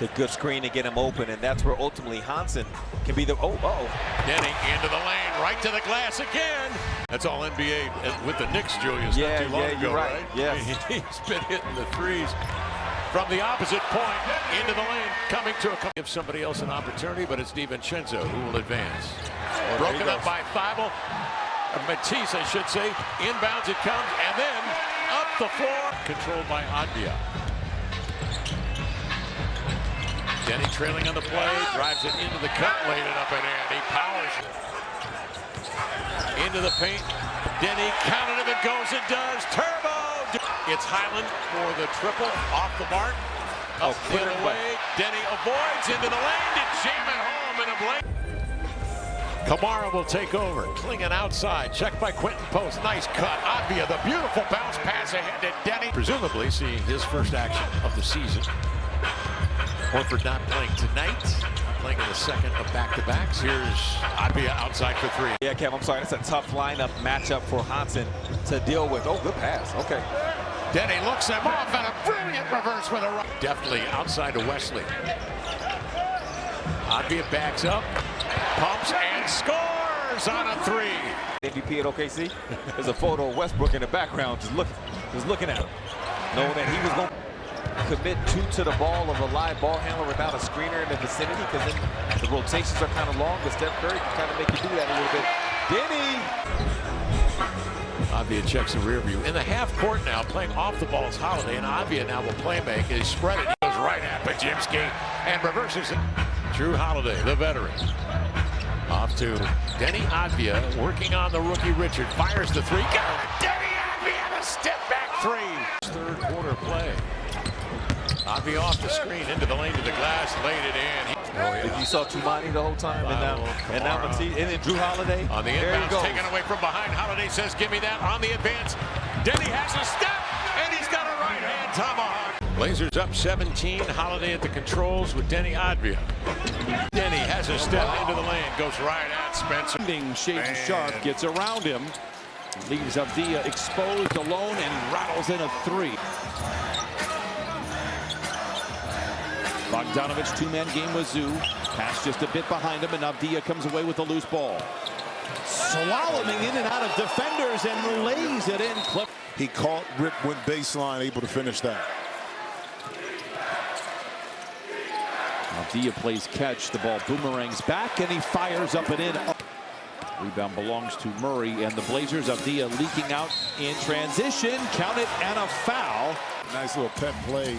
It's a good screen to get him open, and that's where ultimately Hansen can be the. Deni into the lane, right to the glass again. That's all NBA with the Knicks, Julius. Yeah, not too long ago, you're right. Yeah, he's been hitting the threes from the opposite point into the lane, coming to give somebody else an opportunity, but it's DiVincenzo who will advance. Broken up by Thibault, Matisse, I should say. Inbounds it comes, and then up the floor, controlled by Avdija. Deni trailing on the play, drives it into the cut, laid it up and in. He powers into the paint. Deni counted him, it goes and does. Turbo! It's Highland for the triple, off the mark. Up the other way, Deni avoids into the lane to jam it home in a blink. Kamara will take over, clinging outside, checked by Quentin Post, nice cut. Avdija, the beautiful bounce pass ahead to Deni. Presumably seeing his first action of the season. Horford not playing tonight, playing in the second of back-to-backs. Here's Avdija outside for three. Yeah, Kev, I'm sorry. That's a tough lineup matchup for Hansen to deal with. Oh, good pass. Okay. Deni looks him off and a brilliant reverse with a right. Deftly outside to Wesley. Avdija backs up, pumps and scores on a three. MVP at OKC. There's a photo of Westbrook in the background, just looking at him, knowing that he was going to commit two to the ball of a live ball handler without a screener in the vicinity, because then the rotations are kind of long, but Steph Curry can kind of make you do that a little bit. Deni! Avdija checks the rear view. In the half court now, playing off the ball is Holiday, and Avdija now will play make. He spread it, he goes right at Pajimski and reverses it. Drew Holiday, the veteran. Off to Deni Avdija, working on the rookie Richard. Fires the three. Got it! Deni Avdija, the step back three. Third quarter play. Avdija off the screen, into the lane to the glass, laid it in. If you saw Tumani the whole time, and now Matisse, and then Drew Holiday. On the inbounds, taken away from behind. Holiday says, give me that. On the advance, Deni has a step, and he's got a right-hand tomahawk. Blazers up 17. Holiday at the controls with Deni Avdija. Deni has a step into the lane, goes right at Spencer. Shades sharp, gets around him, leaves Avdija exposed alone, and rattles in a three. Bogdanovich, two-man game with Zoo. Pass just a bit behind him, and Avdija comes away with the loose ball. Slaloming in and out of defenders and lays it in. He caught, Rip, went baseline, able to finish that. Avdija plays catch. The ball boomerangs back, and he fires up and in. Rebound belongs to Murray, and the Blazers. Avdija leaking out in transition. Count it, and a foul. Nice little pep play.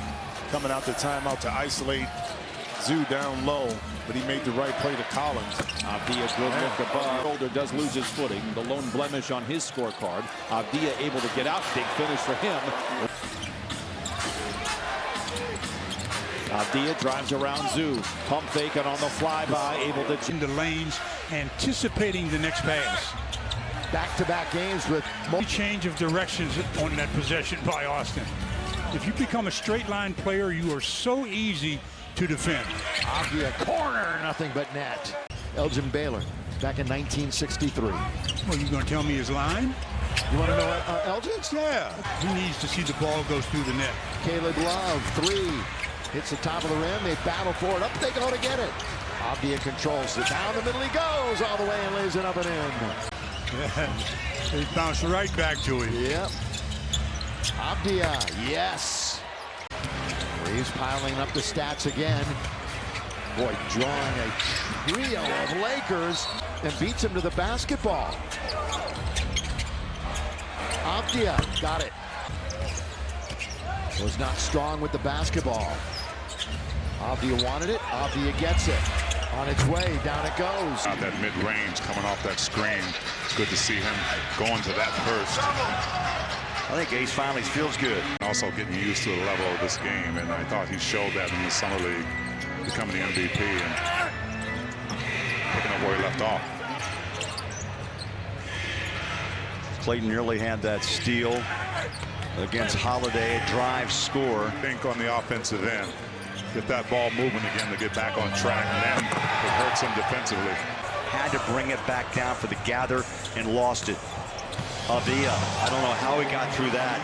Coming out the timeout to isolate Zoo down low, but he made the right play to Collins. Avdija good look above. Shoulder does lose his footing. The lone blemish on his scorecard. Avdija able to get out. Big finish for him. Avdija drives around Zoo. Pump fake and on the flyby, able to in the lanes, anticipating the next pass. Back-to-back games with Change of directions on that possession by Austin. If you become a straight line player, you are so easy to defend. Avdija corner, nothing but net. Elgin Baylor, back in 1963. Well, you going to tell me his line? You want to know Elgin's? Yeah. He needs to see the ball goes through the net. Caleb Love, three. Hits the top of the rim. They battle for it. Up they go to get it. Avdija controls it. Down the middle he goes all the way and lays it up and in. Yeah. They bounce right back to him. Yep. Avdija, yes. He's piling up the stats again. Boy, drawing a trio of Lakers and beats him to the basketball. Avdija got it. Was not strong with the basketball. Avdija wanted it. Avdija gets it. On its way, down it goes. That mid-range coming off that screen. It's good to see him going to that first. I think Ace finally feels good. Also getting used to the level of this game, and I thought he showed that in the Summer League, becoming the MVP and picking up where he left off. Clayton nearly had that steal against Holiday, drive, score. Think on the offensive end, get that ball moving again to get back on track, and then it hurts him defensively. Had to bring it back down for the gather and lost it. Avdija, I don't know how he got through that.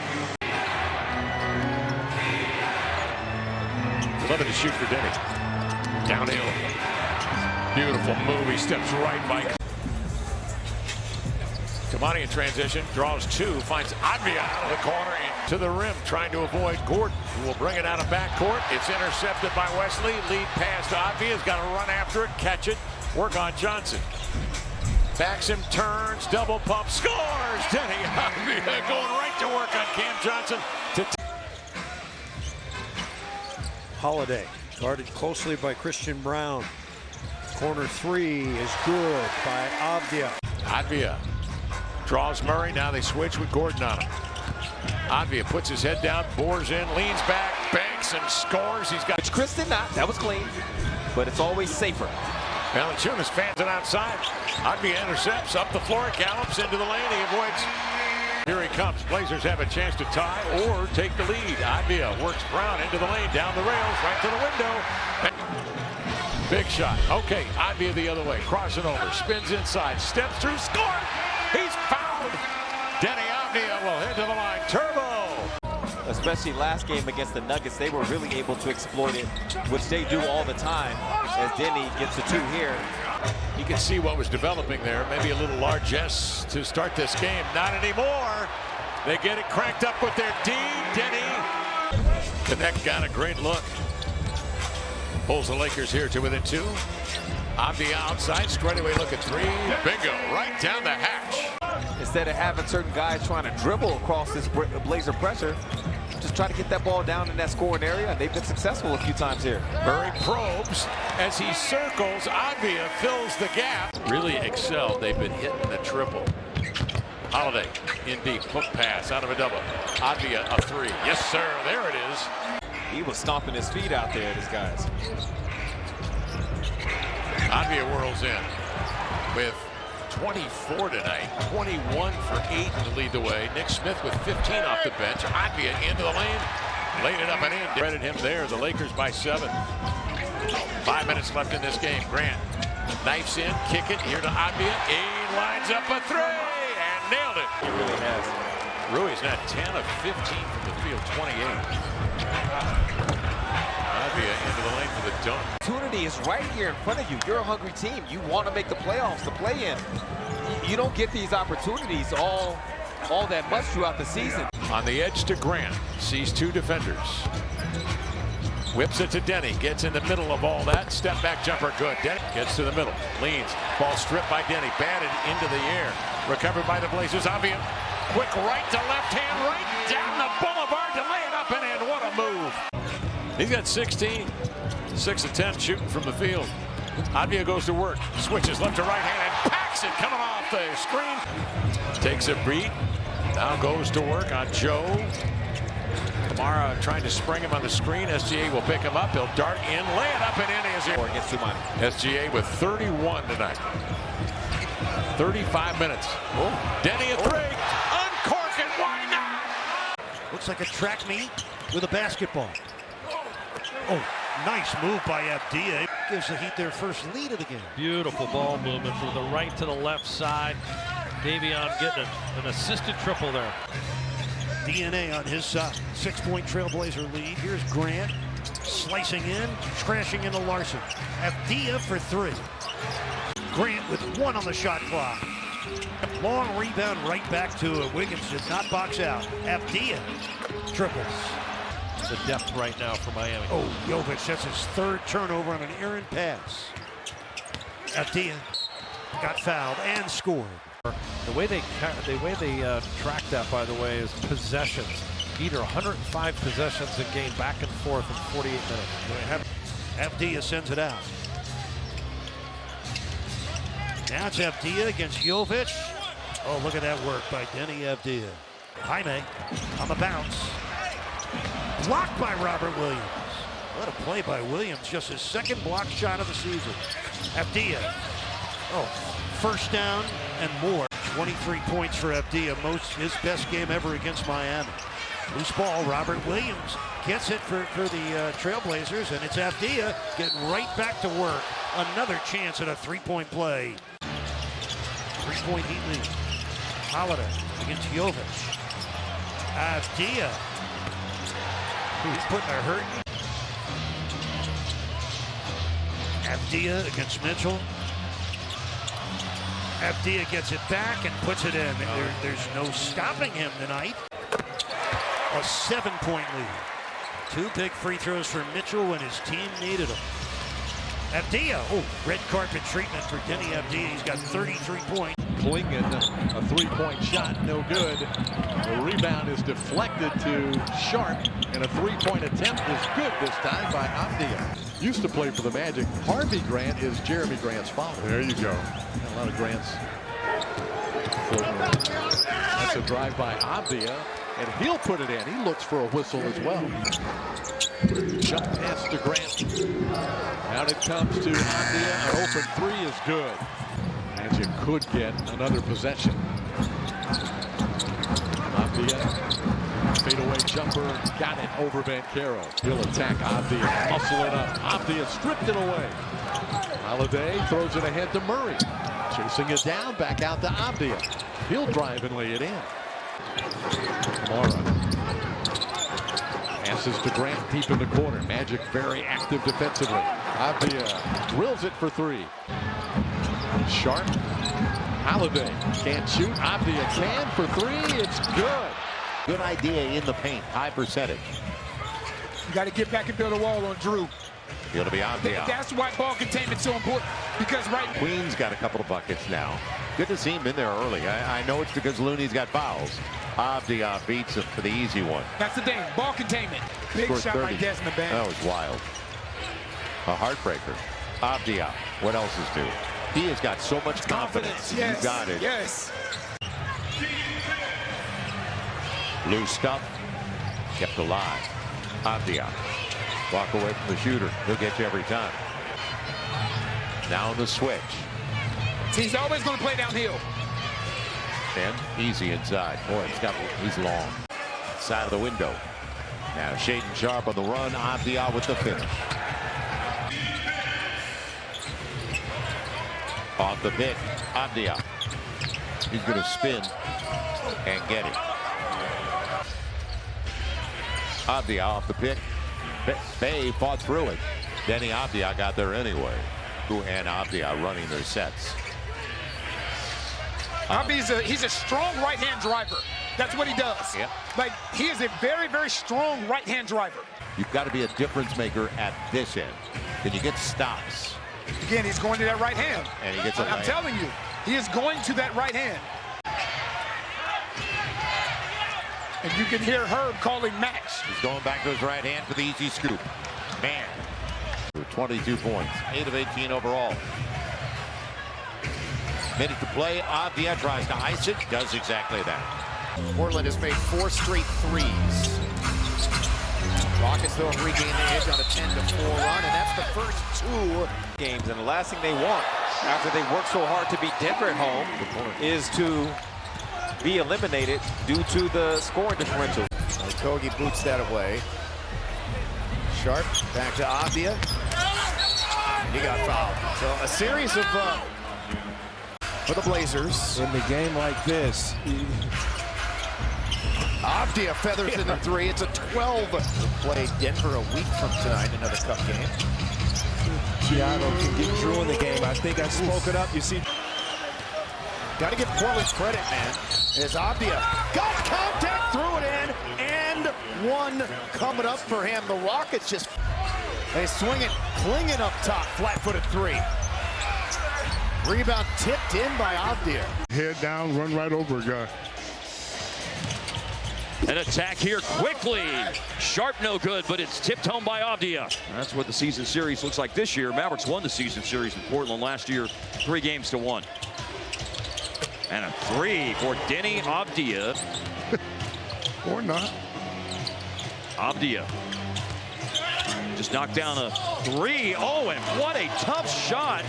11 to shoot for Deni. Downhill. Beautiful move. He steps right by Kamani in transition. Draws two. Finds Avdija out of the corner into the rim. Trying to avoid Gordon, who will bring it out of backcourt. It's intercepted by Wesley. Lead pass to Avdija. He's got to run after it. Catch it. Work on Johnson. Backs him. Turns. Double pump. Scores! Deni Avdija going right to work on Cam Johnson. Holiday guarded closely by Christian Brown. Corner three is good by Avdija. Avdija draws Murray. Now they switch with Gordon on him. Avdija puts his head down, bores in, leans back, banks, and scores. He's got. Which Chris did not. That was clean. But it's always safer. Valanciunas fans it outside. Avdija intercepts up the floor, gallops into the lane. He avoids. Here he comes. Blazers have a chance to tie or take the lead. Avdija works Brown into the lane, down the rails, right to the window. Big shot. Okay, Avdija the other way. Crossing over, spins inside, steps through, score! He's fouled! Deni Avdija will head to the line. Turbo! Especially last game against the Nuggets, they were really able to exploit it, which they do all the time, as Deni gets the two here. You can see what was developing there. Maybe a little largesse to start this game. Not anymore. They get it cranked up with their D. Deni. The net got a great look. Pulls the Lakers here to within two. Avdija outside, straightaway look at three. Bingo, right down the hatch. Instead of having certain guys trying to dribble across this Blazer pressure, just try to get that ball down in that scoring area, and they've been successful a few times here. Murray probes as he circles. Avdija fills the gap. Really excelled. They've been hitting the triple. Holiday in deep, hook pass out of a double. Avdija a three. Yes, sir. There it is. He was stomping his feet out there, these guys. Avdija whirls in with 24 tonight. 21 for 8 to lead the way. Nick Smith with 15 off the bench. Avdija into the lane. Laid it up and in. Credit him there. The Lakers by 7. 5 minutes left in this game. Grant knifes in. Kick it here to Avdija. He lines up a three and nailed it. He really has. Rui's not 10 of 15 from the field. 28. Avdija into the lane for the dunk. Opportunity is right here in front of you. You're a hungry team. You want to make the playoffs, the play-in. You don't get these opportunities all that much throughout the season. On the edge to Grant. Sees two defenders. Whips it to Deni. Gets in the middle of all that. Step back jumper good. Deni gets to the middle. Leans. Ball stripped by Deni. Batted into the air. Recovered by the Blazers. Avdija. Quick right to left hand. Right down the boulevard to lay it up and in. What a move. He's got 16. 6 of 10 shooting from the field. Avdija goes to work. Switches left to right hand and packs it coming off the screen. Takes a beat. Now goes to work on Joe. Kamara trying to spring him on the screen. SGA will pick him up. He'll dart in, lay it up and in. Against Tumani. SGA with 31 tonight. 35 minutes. Deni a three. Uncork it. Why not? Looks like a track meet with a basketball. Oh, nice move by Avdija. Gives the Heat their first lead of the game. Beautiful ball movement from the right to the left side. Davion getting an assisted triple there. DNA on his side. 6-point Trailblazer lead. Here's Grant slicing in, crashing into Larson. Avdija for three. Grant with 1 on the shot clock. Long rebound right back to it. Wiggins did not box out. Avdija triples. The depth right now for Miami. Oh, Jovic, that's his 3rd turnover on an errant pass. Avdija got fouled and scored. The way they track that, by the way, is possessions. Either 105 possessions a game back and forth in 48 minutes. Avdija sends it out. Now it's Avdija against Jovic. Oh, look at that work by Deni Avdija. Jaime on the bounce. Blocked by Robert Williams. What a play by Williams. Just his 2nd block shot of the season. Avdija. Oh, first down and more. 23 points for Avdija. His best game ever against Miami. Loose ball. Robert Williams gets it for the Trailblazers, and it's Avdija getting right back to work. Another chance at a 3-point play. 3-point Heat lead. Holiday against Jovic. Avdija. He's putting a hurt. Avdija against Mitchell. Avdija gets it back and puts it in. There's no stopping him tonight. A 7-point lead. 2 big free throws for Mitchell when his team needed them. Avdija, red carpet treatment for Deni Avdija. He's got 33 points. Klingen, a 3-point shot, no good. The rebound is deflected to Sharp, and a 3-point attempt is good this time by Avdija. Used to play for the Magic. Harvey Grant is Jeremy Grant's father. There you go. A lot of Grants floating around. That's a drive by Avdija, and he'll put it in. He looks for a whistle as well. Jump pass to Grant. Out it comes to Avdija. An open 3 is good. Magic could get another possession. Avdija, fadeaway jumper, got it over Banchero. He'll attack Avdija, muscle it up. Avdija stripped it away. Holiday throws it ahead to Murray. Chasing it down, back out to Avdija. He'll drive and lay it in. Mora passes to Grant deep in the corner. Magic very active defensively. Avdija drills it for 3. Sharp. Holiday can't shoot. Avdija can for 3. It's good. Good idea in the paint. High percentage. You got to get back and build a wall on Drew. It'll be Avdija. That's why ball containment's so important. Because Queen's got a couple of buckets now. Good to see him in there early. I know it's because Looney's got fouls. Avdija beats him for the easy one. That's the thing. Ball containment. Big shot by Desmond Bain. That was wild. A heartbreaker. Avdija. What else is new? He has got so much confidence. Yes. You got it. Yes. Loose stuff. Kept alive. Avdija. Walk away from the shooter. He'll get you every time. Now the switch. He's always going to play downhill. And easy inside. Boy, he's long. Side of the window. Now Shaedon Sharpe on the run. Avdija with the finish. Off the pick. Avdija. He's going to spin and get it. Avdija off the pick. Bay fought through it. Deni Avdija got there anyway. And Avdija running their sets. He's a strong right-hand driver. That's what he does. Yep. Like, he is a very, very strong right-hand driver. You've got to be a difference maker at this end. Can you get stops? Again, he's going to that right hand. And he gets a I'm telling you, he is going to that right hand. And you can hear Herb calling match. He's going back to his right hand for the easy scoop. Man. 22 points. 8 of 18 overall. Minute to play. Avdija tries to ice it. Does exactly that. Portland has made 4 straight threes. Rockets, though, have regained the edge on a 10-4 run, and that's the first 2 games. And the last thing they want after they work so hard to beat Denver at home is to be eliminated due to the scoring differential. Kogi boots that away. Sharp back to Avdija. He got fouled. So a series of for the Blazers. In the game like this. Avdija feathers in the 3. It's a 12. We'll play Denver a week from tonight, another cup game. Gianno can get Drew in the game. I think I spoke it up. You see. Got to give Portland credit, man. As Avdija got contact, threw it in, and one coming up for him. The Rockets just they swing it, clinging up top, flat-footed 3. Rebound tipped in by Avdija. Head down, run right over a guy. An attack here quickly. Sharp no good, but it's tipped home by Avdija. That's what the season series looks like this year. Mavericks won the season series in Portland last year, 3-1. And a 3 for Deni Avdija. Or not. Avdija just knocked down a 3. Oh, and what a tough shot.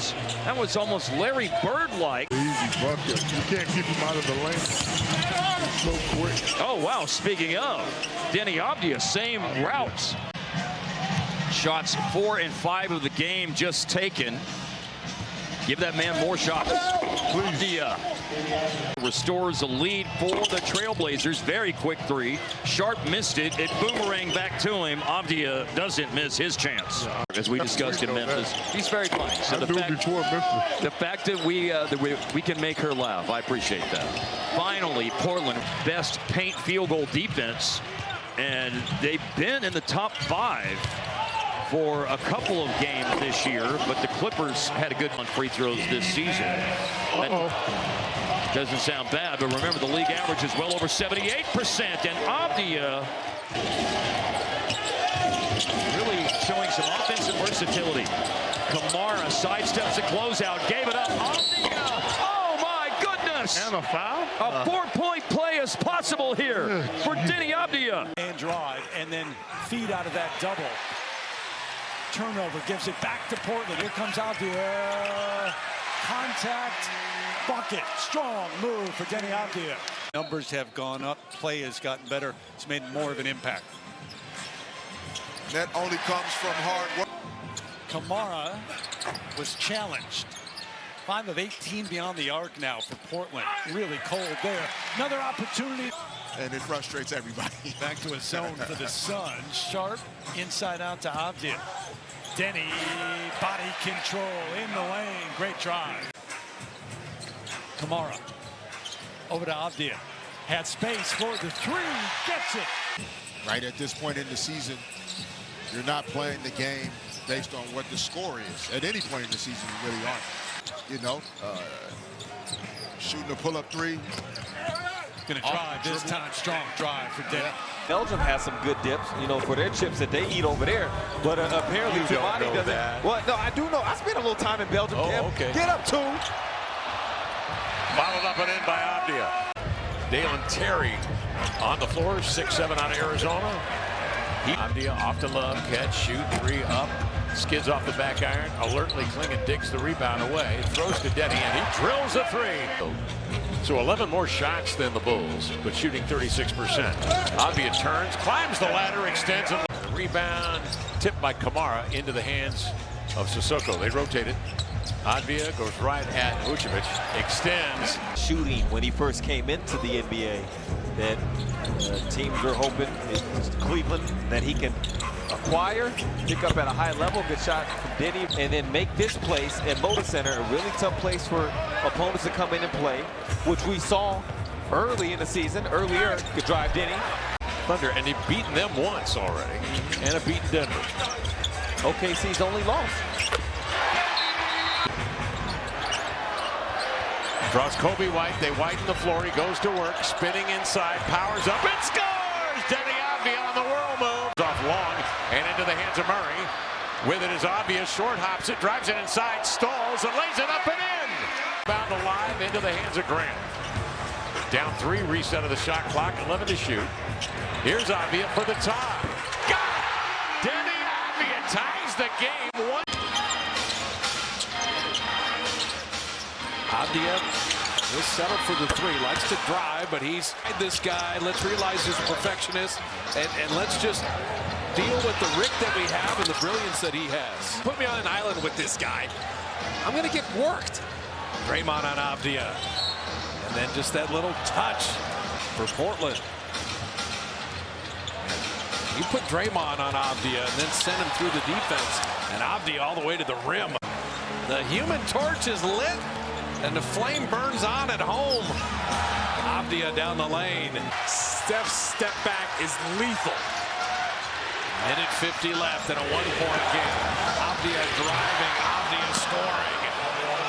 That was almost Larry Bird-like. Easy bucket. You can't keep him out of the lane. So quick. Oh, wow. Speaking of, Deni Avdija, same route. Shots 4 and 5 of the game just taken. Give that man more shots. Avdija restores a lead for the Trailblazers. Very quick three. Sharp missed it. It boomeranged back to him. Avdija doesn't miss his chance. As we discussed in Memphis, he's very funny. So the fact that we can make her laugh, I appreciate that. Finally, Portland, best paint field goal defense, and they've been in the top 5 for a couple of games this year, but the Clippers had a good on free throws this season. Doesn't sound bad, but remember the league average is well over 78%, and Avdija really showing some offensive versatility. Kamara sidesteps the closeout, gave it up. Avdija, oh my goodness! And a foul? A 4-point play is possible here for Deni Avdija. And drive, and then feed out of that double. Turnover gives it back to Portland. Here comes Avdija. Contact, bucket, strong move for Deni Avdija. Numbers have gone up. Play has gotten better. It's made more of an impact. That only comes from hard work. Kamara was challenged. 5 of 18 beyond the arc now for Portland. Really cold there. Another opportunity. And it frustrates everybody. Back to a zone for the Suns. Sharp inside out to Avdija. Deni, body control in the lane. Great drive. Kamara over to Avdija. Had space for the three. Gets it. Right at this point in the season, you're not playing the game based on what the score is. At any point in the season, you really aren't. You know, shooting a pull-up three. Gonna drive this time. Strong drive for Deni. Belgium has some good dips, you know, for their chips that they eat over there. But apparently Giovanni doesn't. That. Well, no, I do know. I spent a little time in Belgium. Okay. Get up, 2. Followed up and in by Avdija. Dalen Terry on the floor, 6'7" on Arizona. Avdija off to Love, catch, shoot, 3 up. Skids off the back iron. Alertly Klingon digs the rebound away. Throws to Deni, and he drills a 3. So 11 more shots than the Bulls, but shooting 36%. Avdija turns, climbs the ladder, extends it. Rebound tipped by Kamara into the hands of Sissoko. They rotate it. Avdija goes right at Vucevic, extends. Shooting when he first came into the NBA, that teams are hoping it's Cleveland that he can acquire, pick up at a high level. Good shot from Deni, and then make this place at Moda Center a really tough place for opponents to come in and play, which we saw early in the season. Earlier, could drive Deni. Thunder, and they've beaten them once already, and have beaten Denver. OKC's only loss. Draws Kobe White, they widen the floor, he goes to work, spinning inside, powers up, and scores! Deni Avdija on the whirl move. Off long, and into the hands of Murray. With it is Avdija, short hops it, drives it inside, stalls, and lays it up and in! Bound alive into the hands of Grant. Down 3, reset of the shot clock, 11 to shoot. Here's Avdija for the top. Got it! Deni Avdija ties the game. Avdija will settle for the 3. Likes to drive, but he's this guy. Let's realize he's a perfectionist, and let's just deal with the Rick that we have and the brilliance that he has. Put me on an island with this guy. I'm going to get worked. Draymond on Avdija. And then just that little touch for Portland. You put Draymond on Avdija and then send him through the defense, and Avdija all the way to the rim. The human torch is lit, and the flame burns on at home. Avdija down the lane. Steph's step back is lethal. Minute 50 left in a 1-point game. Avdija driving, Avdija scoring.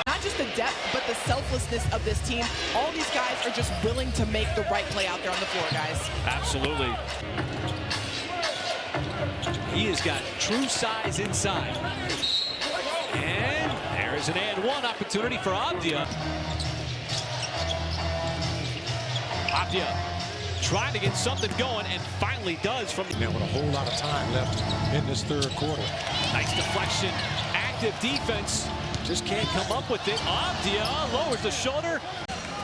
Not just the depth, but the selflessness of this team. All these guys are just willing to make the right play out there on the floor, guys. Absolutely. He has got true size inside. And there's an and 1 opportunity for Avdija. Avdija trying to get something going, and finally does from now with a whole lot of time left in this 3rd quarter. Nice deflection, active defense, just can't come up with it. Avdija lowers the shoulder.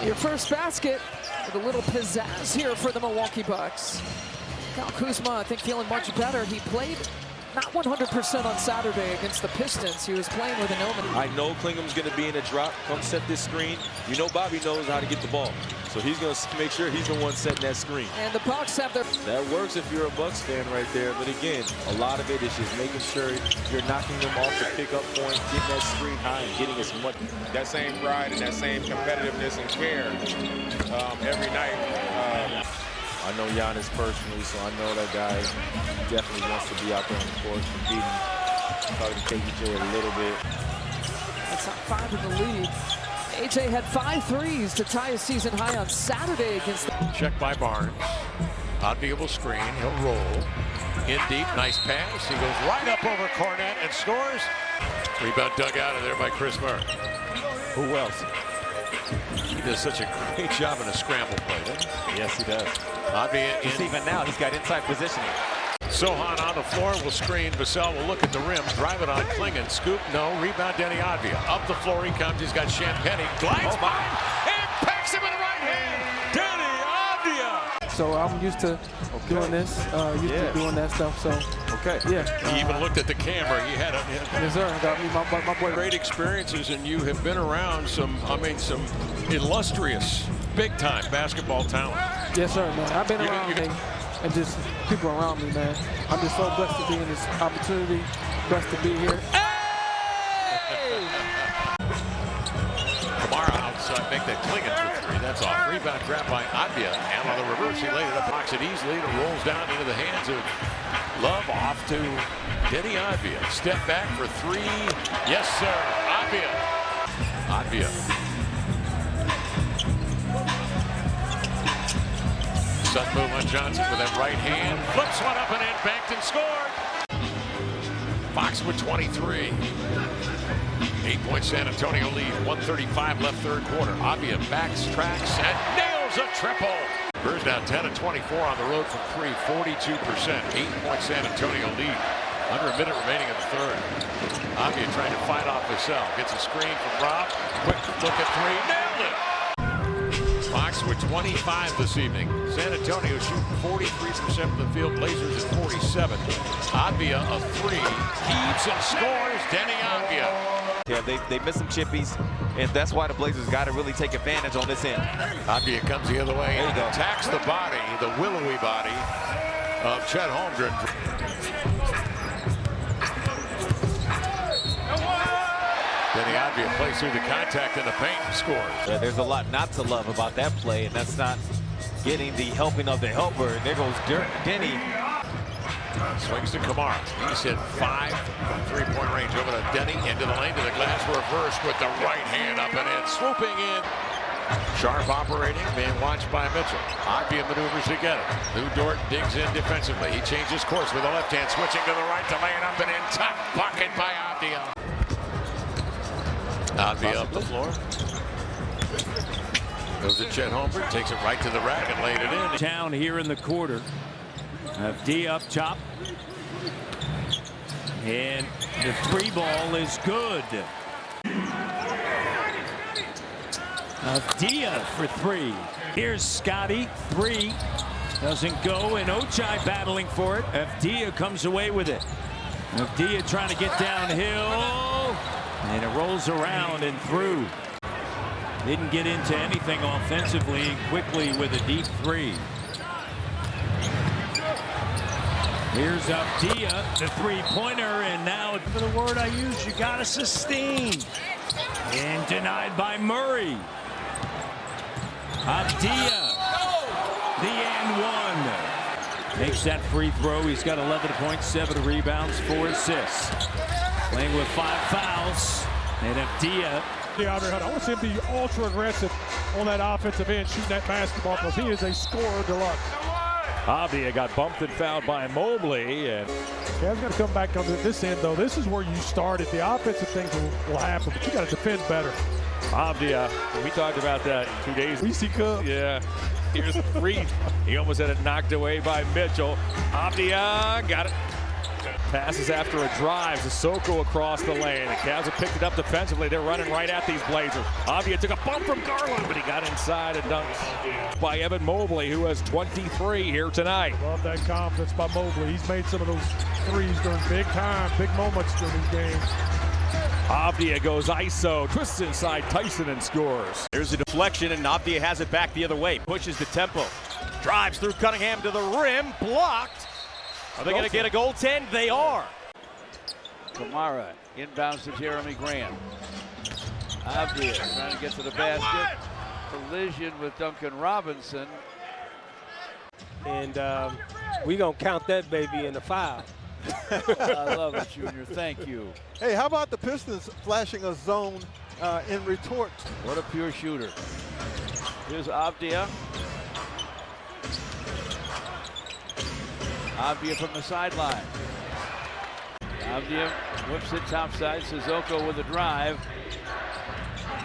Your first basket with a little pizzazz here for the Milwaukee Bucks. Kyle Kuzma, I think, feeling much better. He played not 100% on Saturday against the Pistons. He was playing with an illness. I know Klingham's going to be in a drop. Come set this screen. You know Bobby knows how to get the ball. So he's going to make sure he's the one setting that screen. And the Bucks have their... That works if you're a Bucks fan right there. But again, a lot of it is just making sure you're knocking them off the pickup point, getting that screen high and getting as much. That same pride and that same competitiveness and care every night. I know Giannis personally, so I know that guy definitely wants to be out there on the court competing, talking to KJ a little bit. That's top 5 in the league. AJ had 5 threes to tie his season high on Saturday against the... Check by Barnes. Avdija will screen. He'll roll. In deep. Nice pass. He goes right up over Cornette and scores. Rebound dug out of there by Chris Murray. Who else? He does such a great job in a scramble play, doesn't he? Yes, he does. Avdija even now, he's got inside positioning. Sohan on the floor will screen. Vassell will look at the rim, drive it on Klingon. Scoop, no. Rebound, Deni Avdija. Up the floor he comes. He's got Champagny. Glides by and packs him in the right hand. Deni Avdija. So I'm used to doing this, used to doing that stuff. So He even looked at the camera. He had a yes, sir. Got me, my boy. Great experiences, and you have been around some illustrious, big-time basketball talent. Yes, sir, man. I've been around and just people around me, man. I'm just so blessed to be in this opportunity, blessed to be here. Kamara outside, make that Klingon for 3. That's off. Rebound grab by Avdija. And on the reverse, he laid it up, blocks it easily, and rolls down into the hands of Love. Off to Deni Avdija. Step back for 3. Yes, sir. Avdija. Sudden move on Johnson with that right hand. Flips one up and in, banked and scored. Fox with 23. 8-point San Antonio lead. 1:35 left third quarter. Avdija backtracks and nails a triple. Spurs now 10 of 24 on the road from 3. 42%. 8-point San Antonio lead. Under a minute remaining in the third. Avdija trying to fight off Vassell. Gets a screen from Rob. Quick look at 3. Nailed it. Fox with 25 this evening. San Antonio shooting 43% from the field. Blazers at 47. Avdija a 3. Heaves and scores. Deni Avdija. Yeah, they missed some chippies, and that's why the Blazers got to really take advantage on this end. Avdija comes the other way and attacks the body, the willowy body of Chet Holmgren. Deni Avdija plays through the contact in the paint and scores. Yeah, there's a lot not to love about that play, and that's not getting the helping of the helper. And there goes Deni. Swings to Kamara. He's hit 5 from 3-point range. Over to Deni, into the lane, to the glass, reversed with the right hand up and in. Swooping in. Sharp operating, being watched by Mitchell. Avdija maneuvers to get it. Lou Dort digs in defensively. He changes course with the left hand, switching to the right to lay it up and in. Top bucket by Avdija. Avdija up the floor. Goes to Chet Holmgren, takes it right to the rack and laid it in. Down here in the quarter. Avdija up top. And the 3 ball is good. Avdija for 3. Here's Scotty. 3. Doesn't go, and Ochai battling for it. Avdija comes away with it. Avdija trying to get downhill. And it rolls around and through. Didn't get into anything offensively, and quickly with a deep 3. Here's Avdija, the 3-pointer, and now for the word I use, you gotta sustain. And denied by Murray. Avdija, the and 1. Makes that free throw. He's got 11 points, 7 rebounds, 4 assists. Playing with 5 fouls. And Avdija. I want to see him be ultra aggressive on that offensive end, shooting that basketball, because he is a scorer deluxe. Avdija got bumped and fouled by Mobley. And Cavs got to come back on this end, though. This is where you started. The offensive things will happen, but you got to defend better. Avdija, we talked about that 2 days ago. Reese Cup. Yeah. Here's the 3. He almost had it knocked away by Mitchell. Avdija got it. Passes after a drive. Sissoko across the lane. The Cavs have picked it up defensively. They're running right at these Blazers. Avdija took a bump from Garland, but he got inside and dunked by Evan Mobley, who has 23 here tonight. Love that confidence by Mobley. He's made some of those threes during big moments during these games. Avdija goes ISO, twists inside Tyson and scores. There's a deflection, and Avdija has it back the other way. Pushes the tempo. Drives through Cunningham to the rim. Blocked. Are they going to get a goaltend? They are. Kamara inbounds to Jeremy Grant. Avdija trying to get to the basket. Collision with Duncan Robinson. And we're going to count that baby in the foul. I love it, Junior. Thank you. Hey, how about the Pistons flashing a zone in retort? What a pure shooter. Here's Avdija. Avdija from the sideline. Avdija whips it topside. Sissoko with a drive.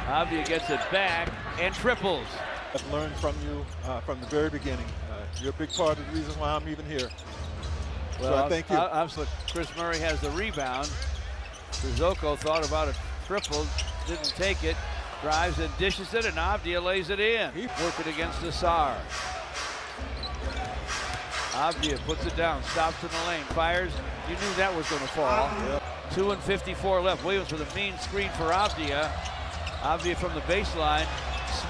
Avdija gets it back and triples. I've learned from you from the very beginning. You're a big part of the reason why I'm even here. Well, so I thank you. Obviously, Chris Murray has the rebound. Sissoko thought about a triple, didn't take it. Drives and dishes it, and Avdija lays it in. He worked it against Asar. Avdija puts it down, stops in the lane, fires. You knew that was going to fall. 2:54 left. Williams with a mean screen for Avdija. Avdija from the baseline,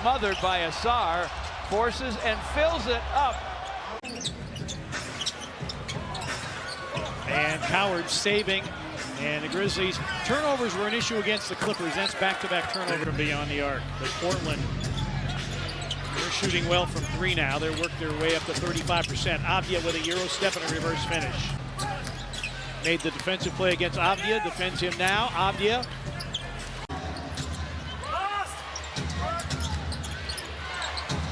smothered by Asar, forces and fills it up. And Howard saving. And the Grizzlies, turnovers were an issue against the Clippers. That's back-to-back turnover from beyond the arc. But Portland, they're shooting well from three now. They're worked their way up to 35%. Avdija with a Euro step and a reverse finish. Made the defensive play against Avdija. Defends him now. Avdija.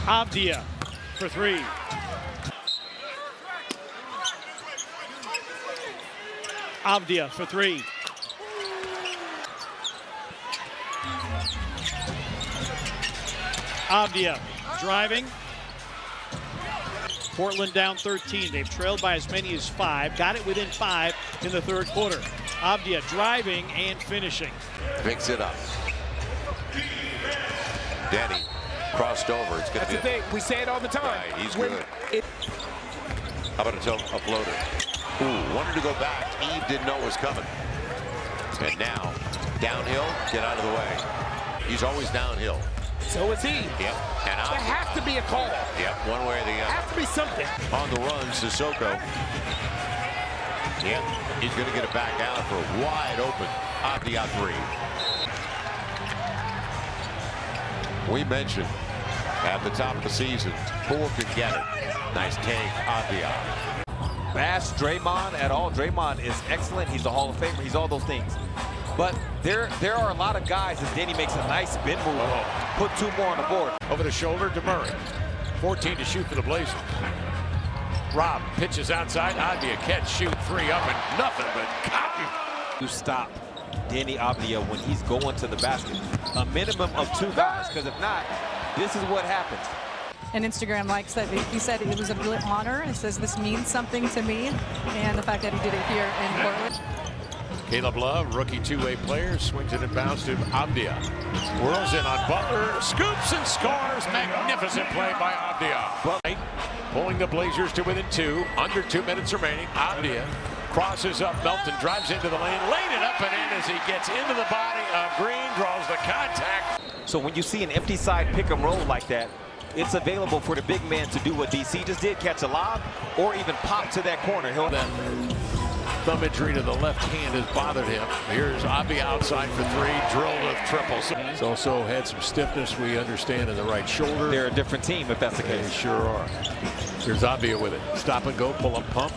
Avdija for three. Avdija for three. Avdija driving. Portland down 13. They've trailed by as many as 5. Got it within 5 in the third quarter. Avdija driving and finishing. Picks it up. Deni crossed over. It's going to be. That's the thing. We say it all the time. Right, he's good. How about a floater? Ooh, wanted to go back. Eve didn't know it was coming. And now, downhill, get out of the way. He's always downhill. So is he. Yep. And there has to be a call. Yep, one way or the other. Has to be something. On the run, Sissoko. Yep, he's going to get it back out for a wide open Avdija three. We mentioned at the top of the season, Poole could get it. Nice take, Avdija. Bash Draymond at all. Draymond is excellent. He's a Hall of Famer. He's all those things. But there are a lot of guys as Deni makes a nice spin move. Put 2 more on the board. Over the shoulder to Murray. 14 to shoot for the Blazers. Rob pitches outside. Avdija can't shoot 3 up and nothing but cotton. You stop Deni Avdija when he's going to the basket. A minimum of 2 guys, because if not, this is what happens. And Instagram likes that he said it was a real honor. It says this means something to me, and the fact that he did it here in Portland. Caleb Love, rookie 2-way player, swings it and bounce to Avdija. Whirls in on Butler, scoops and scores. Magnificent play by Avdija. Pulling the Blazers to within 2. Under 2 minutes remaining. Avdija crosses up. Melton drives into the lane, laid it up and in as he gets into the body of Green, draws the contact. So when you see an empty side pick and roll like that, it's available for the big man to do what DC just did, catch a lob, or even pop to that corner. He'll then thumb injury to the left hand has bothered him. Here's Avdija outside for 3, drilled with triples. He's also had some stiffness, we understand, in the right shoulder. They're a different team if that's the case. They sure are. Here's Avdija with it. Stop and go, pull up, pump.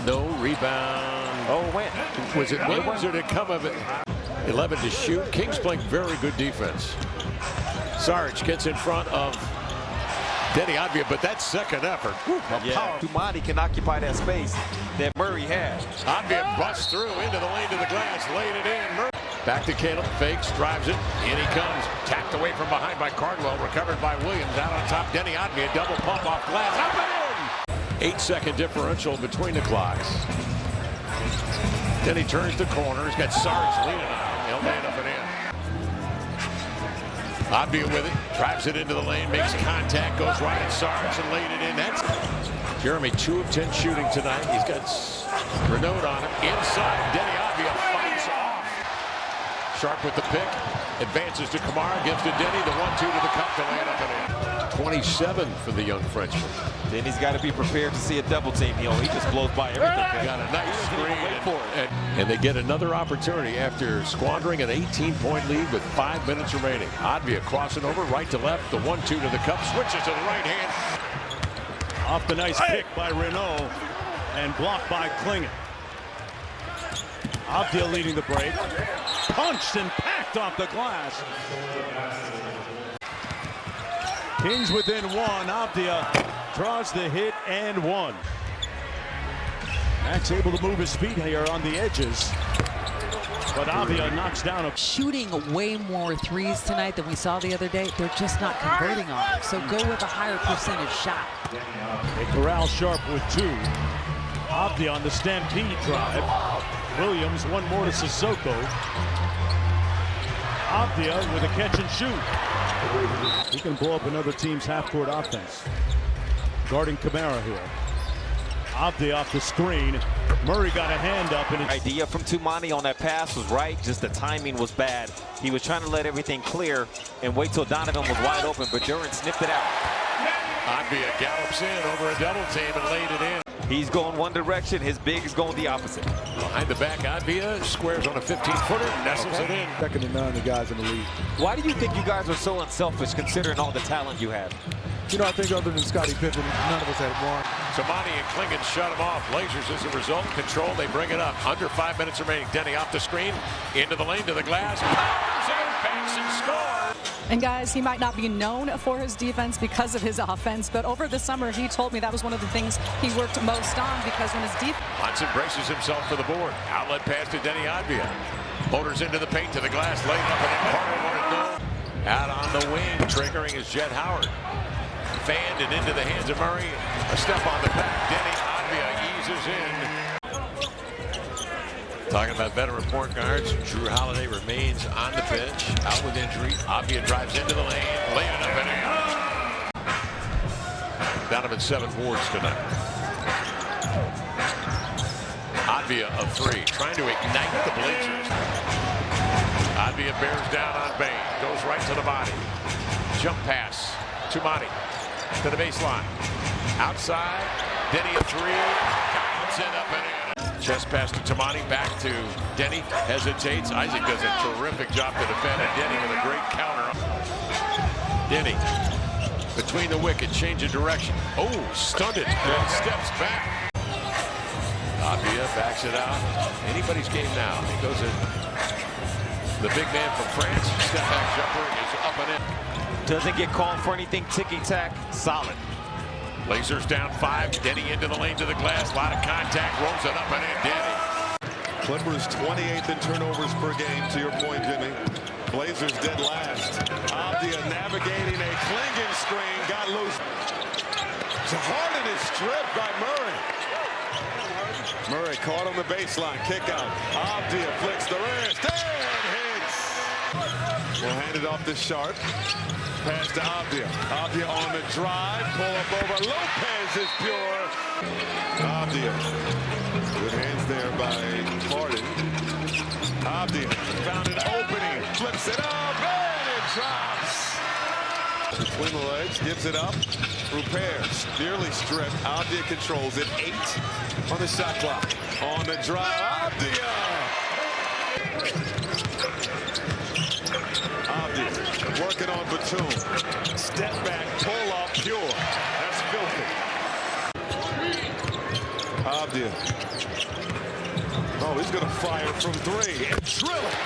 No rebound. Oh, went. Was it Williams or did it come of it? 11 to shoot. Kings playing very good defense. Sarge gets in front of Deni Avdija, but that second effort. Tumani can occupy that space that Murray had. Avdija busts through into the lane to the glass, laid it in. Murray. Back to Caleb, fakes, drives it, in he comes. Tapped away from behind by Cardwell, recovered by Williams. Out on top, Deni Avdija, double pump off glass, up and in! 8-second differential between the clocks. Then he turns the corner. He's got Sarge leaning on him. He'll lay it up and in. Avdija with it, drives it into the lane, makes contact, goes right at Sarge and laid it in. That's Jeremy, 2 of 10 shooting tonight. He's got Renaud on him. Inside, Deni Avdija fights off. Sharp with the pick, advances to Kamara, gives to Deni, the 1-2 to the cup to lay it up and in. 27 for the young Frenchman. Deni's got to be prepared to see a double team. He just blows by everything. Got a nice screen, and they get another opportunity after squandering an 18-point lead with 5 minutes remaining. Avdija crossing over right to left, the 1-2 to the cup, switches to the right hand. Off the nice pick by Renaud and blocked by Klingon. Avdija leading the break. Punched and packed off the glass. Kings within 1. Avdija draws the hit and 1. Max able to move his feet here on the edges. But Avdija knocks down a... Shooting way more threes tonight than we saw the other day. They're just not converting on them. So go with a higher percentage shot. They corral Sharp with 2. Avdija on the stampede drive. Williams, one more to Sissoko. Avdija with a catch and shoot. He can blow up another team's half-court offense. Guarding Kamara here. Avdija off the screen. Murray got a hand up. And idea from Tumani on that pass was right, just the timing was bad. He was trying to let everything clear and wait till Donovan was wide open, but Duran snipped it out. Avdija gallops in over a double team and laid it in. He's going one direction, his big is going the opposite. Behind the back, Avdija squares on a 15-footer, nestles it in. Second to none, the guys in the league. Why do you think you guys are so unselfish considering all the talent you have? You know, I think other than Scottie Pippen, none of us had one. Tumani and Klingon shut him off. Blazers as a result, control, they bring it up. Under 5 minutes remaining. Deni off the screen, into the lane, to the glass. Powers and banks and scores. And guys, he might not be known for his defense because of his offense, but over the summer, he told me that was one of the things he worked most on, because when his defense... Munson braces himself for the board. Outlet pass to Deni Avdija. Motors into the paint, to the glass, laid up, and then Carter wanted no. Out on the wing, triggering is Jet Howard. Fanned and into the hands of Murray. A step on the back. Deni Avdija eases in. Talking about veteran point guards, Drew Holiday remains on the bench, out with injury. Avdija drives into the lane, laying it up and in. Donovan 7 boards tonight. Avdija of 3, trying to ignite the Blazers. Avdija bears down on Bain, goes right to the body. Jump pass, Tumani. To the baseline. Outside. Deni a 3. Counts it up and in. Chest pass to Tumani. Back to Deni. Hesitates. Isaac does a terrific job to defend. And Deni with a great counter. Deni between the wicket. Change of direction. Oh, stunted. And steps back. Avdija backs it out. Anybody's game now. He goes in. The big man from France. Step back jumper is up and in. Doesn't get called for anything, ticky-tack, solid. Blazers down 5, Deni into the lane, to the glass, a lot of contact, rolls it up and in, Deni. Clippers 28th in turnovers per game, to your point, Jimmy. Blazers dead last. Avdija navigating a Klingon screen, got loose. It's a hard in his strip by Murray. Murray caught on the baseline, kick out. Avdija flicks the wrist, and hits. We'll hand it off to Sharp. Pass to Avdija. Avdija on the drive. Pull up over. Lopez is pure. Avdija. Good hands there by Harden. Avdija found an opening. Flips it up. And it drops. Between the legs. Gives it up. Repairs. Nearly stripped. Avdija controls it. 8 on the shot clock. On the drive. Avdija. Avdija working on Batum. Step back, pull up, pure. That's filthy. Avdija. Oh, he's going to fire from 3 and drill it.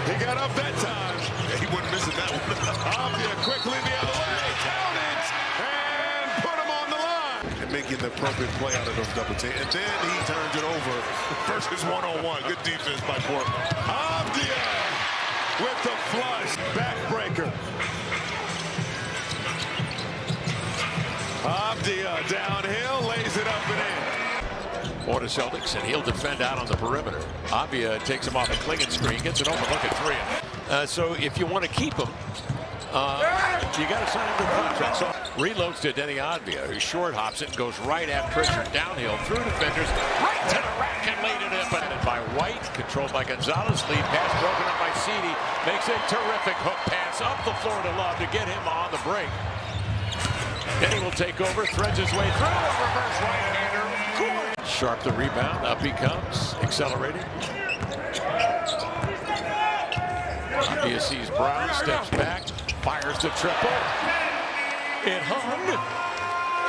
He got up that time. He wasn't missing that one. Avdija quickly the other way. Count it and put him on the line. And making the appropriate play out of those double teams. And then he turns it over versus one-on-one. Good defense by Portland. Avdija with the flush. Backbreaker. Avdija downhill, lays it up and in. for the Celtics, and he'll defend out on the perimeter. Avdija takes him off a clinging screen, gets it open, look at three. So if you want to keep him, you got to sign a good contract. So reloads to Deni Avdija, who short hops it, goes right at Pritchard, downhill through defenders, right to the rack and laid it up. And by White, controlled by Gonzalez, lead pass broken up by Cedi, makes a terrific hook pass up the floor to Love to get him on the break. Deni will take over, threads his way through, a reverse right-hander. Sharp the rebound, up he comes, accelerating. Avdija sees Brown, steps back, fires the triple. It hung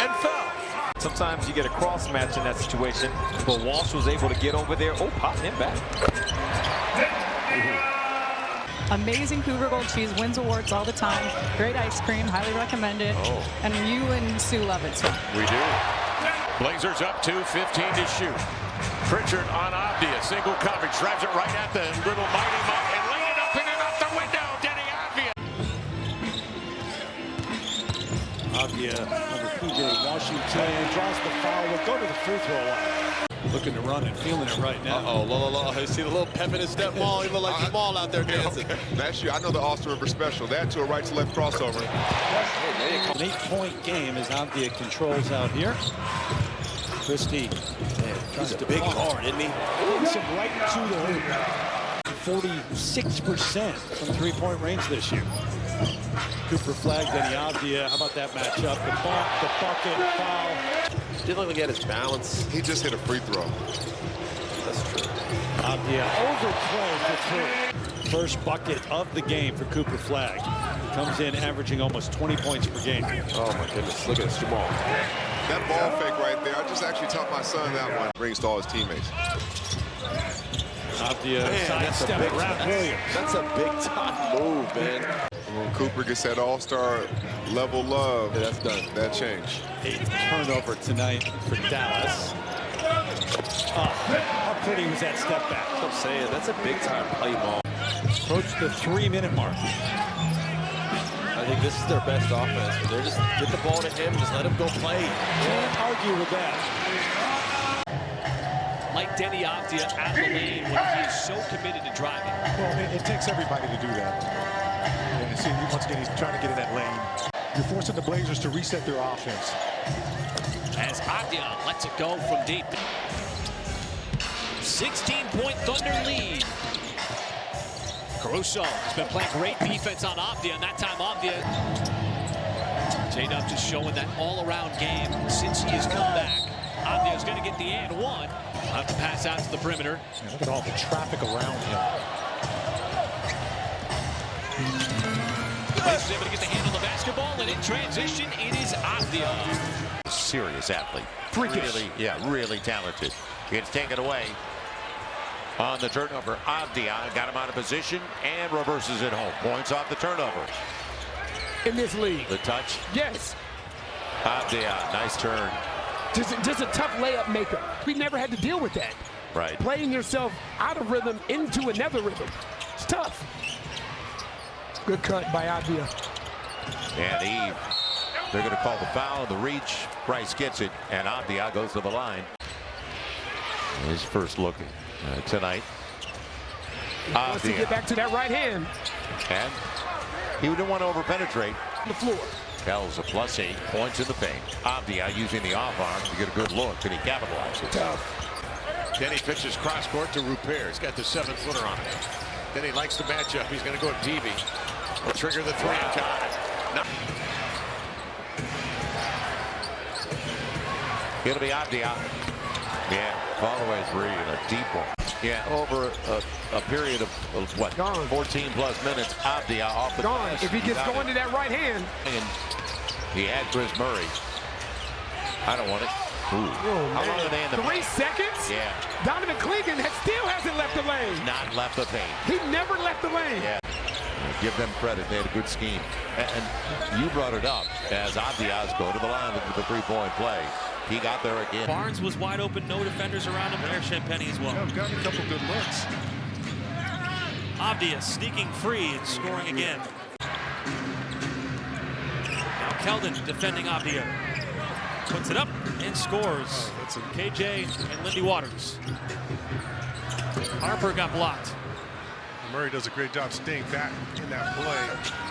and fell. Sometimes you get a cross match in that situation, but Walsh was able to get over there. Oh, popped him back. Amazing Cougar Gold cheese, wins awards all the time. Great ice cream, highly recommend it. And you and Sue love it too. We do. Blazers up 2, 15 to shoot. Pritchard on Avdija, single coverage, drives it right at the little mighty mark and laid it up in and out the window. Deni Avdija. Avdija over PJ Washington, draws the foul, will go to the free throw line. Looking to run and feeling it right now. I see the little pep in his step ball. He look like Jamal out there dancing. That's you. I know the Austin River special. That to a right to left crossover. An 8-point game as Avdija controls out here. Christie tries to big guard, isn't he? Hits him right to the hoop. 46% from three-point range this year. Cooper flagged Deni Avdija. How about that matchup? The bump, the bucket, foul. Didn't look like he had his balance. He just hit a free throw. That's true. Avdija overplayed for 3. First bucket of the game for Cooper Flagg. Comes in averaging almost 20 points per game. Oh my goodness, look at this, Jamal. That ball fake right there, I just actually taught my son that one. Brings to all his teammates. Avdija sidestep around Williams. That's a big time move, man. When Cooper gets that all-star level love, yeah, that's done. That changed. 8th turnover tonight for Dallas. How pretty was that step back? That's what I'm saying. That's a big time play ball. Approach the 3-minute mark. I think this is their best offense. They're just get the ball to him, just let him go play. Can't argue with that. Like Deni Avdija at the lane when he is so committed to driving. Well, it takes everybody to do that. And you see, once again, he's trying to get in that lane. You're forcing the Blazers to reset their offense. As Avdija lets it go from deep. 16-point Thunder lead. Caruso has been playing great defense on Avdija, and that time Avdija. J-Dub just showing that all-around game since he has come back. Avdija's going to get the and one. Have to pass out to the perimeter. Yeah, look at all the traffic around him. Blazers able to get the hand on the basketball, and in transition, it is Avdija. Serious athlete. Freakish. Really talented. Gets taken away on the turnover. Avdija got him out of position and reverses it home. Points off the turnover. In this league. The touch. Yes. Avdija, nice turn. Just a tough layup maker. We never had to deal with that. Right. Playing yourself out of rhythm into another rhythm. It's tough. Good cut by Avdija. And Eve, they're going to call the foul, the reach. Price gets it, and Avdija goes to the line. His first look tonight. Wants to get back to that right hand. And he didn't want to over-penetrate. The floor. Pell's a +8 points in the paint. Avdija using the off arm to get a good look, and he capitalizes. Tough. Deni pitches cross court to Rupert. He's got the 7-footer on it. Deni likes the matchup. He's going to go at Peavy. Will trigger the 3 count. It'll be Avdija. Yeah, follow-away 3 and a deep one. Yeah, over a period of what? 14+ minutes. Avdija off the glass. If he gets going to that right hand. And he had Chris Murray. I don't want it. Ooh. How long are they in the 3 seconds? Yeah. Donovan Clingan still hasn't left the lane. Not left the paint. He never left the lane. Yeah. Give them credit. They had a good scheme. And you brought it up as Avdija's go to the line with the 3-point play. He got there again. Barnes was wide open, no defenders around him. There's Champagny as well. Yeah, got a couple good looks. Avdija sneaking free and scoring again. Now Keldon defending Avdija. Puts it up and scores. Johnson. KJ and Lindy Waters. Harper got blocked. Murray does a great job staying back in that play.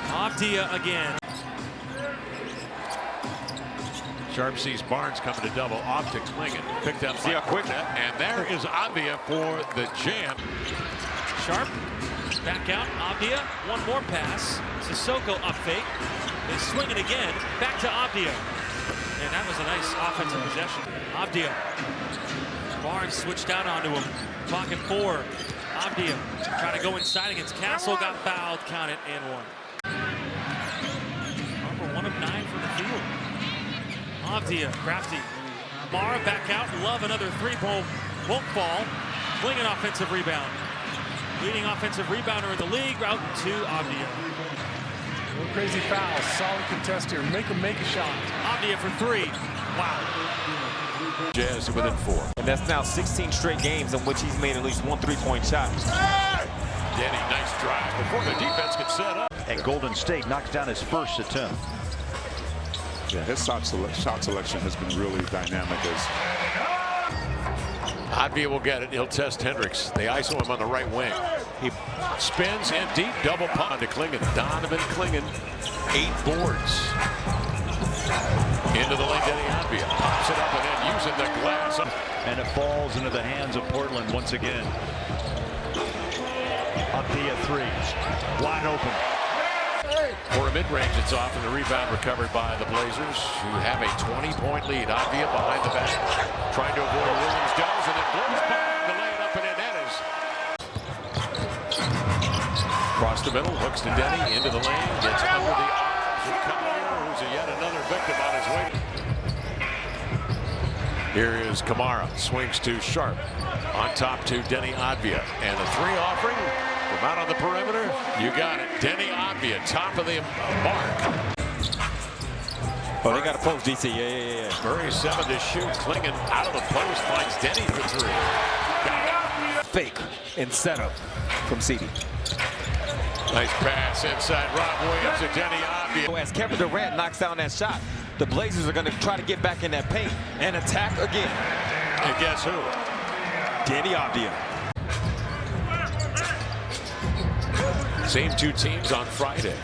Avdija again. Sharp sees Barnes coming to double off to Klingon. Picked up. See how quick that. And there is Avdija for the jam. Sharp back out. Avdija. One more pass. Sissoko up fake. They swing it again. Back to Avdija. And that was a nice offensive possession. Avdija. Barnes switched out onto him. Talking four. Avdija trying to go inside against Castle. Got fouled. Count it and one. Harper 1 of 9 from the field. Avdija, crafty. Mara back out. Love another three-ball. Won't fall. Klingon offensive rebound. Leading offensive rebounder in the league. Out to Avdija. No crazy foul. Solid contest here. Make him make a shot. Avdija for three. Wow. Jazz within 4. And that's now 16 straight games in which he's made at least one three-point shot. Denny, nice drive before the defense gets set up. And Golden State knocks down his first attempt. Yeah, his shot selection has been really dynamic. Avdija will get it. He'll test Hendricks. They ISO him on the right wing. He spins in deep, double pond to Klingon. Donovan Klingon, 8 boards. Into the lane, Deni Avdija pops it up and then using the glass. And it falls into the hands of Portland once again. Avdija threes. Wide open. For a mid-range, it's off, and the rebound recovered by the Blazers, who have a 20-point lead. Avdija behind the back, trying to avoid Williams does, and then blows by to lay it up, and in net is. Across the middle, hooks to Deni, into the lane, gets under the arms of Kamara, who's yet another victim on his way. Here is Kamara, swings to Sharp, on top to Deni Avdija, and a 3 offering. From out on the perimeter, you got it. Deni Avdija, top of the mark. Oh, they got a post, DC. Yeah. Murray 7 to shoot. Klingon out of the post, finds Deni for 3. Fake and setup from CD. Nice pass inside Rob Williams to Deni Avdija. As Kevin Durant knocks down that shot, the Blazers are going to try to get back in that paint and attack again. And guess who? Deni Avdija. Same 2 teams on Friday.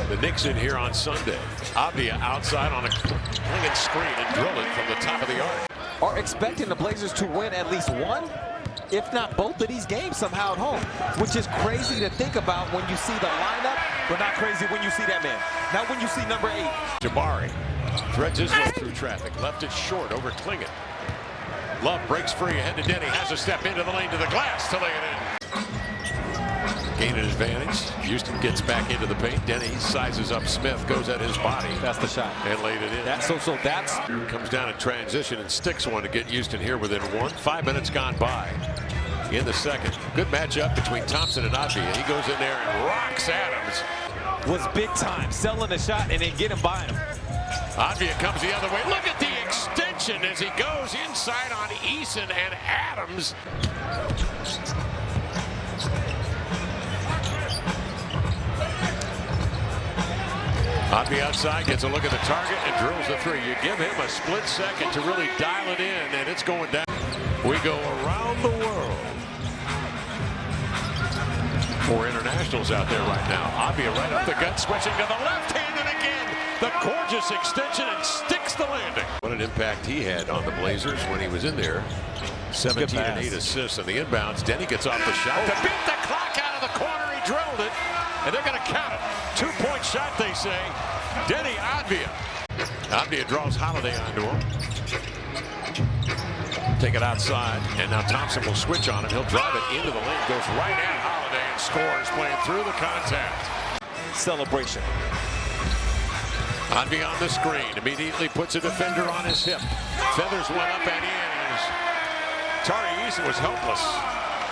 The Knicks in here on Sunday. Avdija outside on a Klingon screen and drill it from the top of the arc. Are expecting the Blazers to win at least one, if not both of these games somehow at home, which is crazy to think about when you see the lineup, but not crazy when you see that man. Not when you see number 8. Jabari threads his way through traffic. Left it short over Klingon. Love breaks free ahead to Deni. Has a step into the lane to the glass to lay it in. Gain an advantage. Houston gets back into the paint. Deni sizes up Smith, goes at his body. That's the shot. And laid it in. That's comes down in transition and sticks one to get Houston here within 1. 5 minutes gone by in the second. Good matchup between Thompson and Avdija. He goes in there and rocks Adams. Was big time, selling the shot and then get him by him. Avdija comes the other way. Look at the extension as he goes inside on Eason and Adams. Avdija outside, gets a look at the target and drills the 3. You give him a split second to really dial it in, and it's going down. We go around the world. 4 internationals out there right now. Avdija right up the gut, switching to the left hand, and again, the gorgeous extension and sticks the landing. What an impact he had on the Blazers when he was in there. 17 and 8 assists on the inbounds. Deni gets off the shot to beat the clock out of the corner. He drilled it, and they're going to count it. 2-point shot, they say. Deni Avdija. Avdija draws Holiday onto him. Take it outside, and now Thompson will switch on him. He'll drive it into the lane, goes right at Holiday, and scores, playing through the contact. Celebration. Avdija on the screen, immediately puts a defender on his hip. Feathers one up and in. Tari Eason was helpless.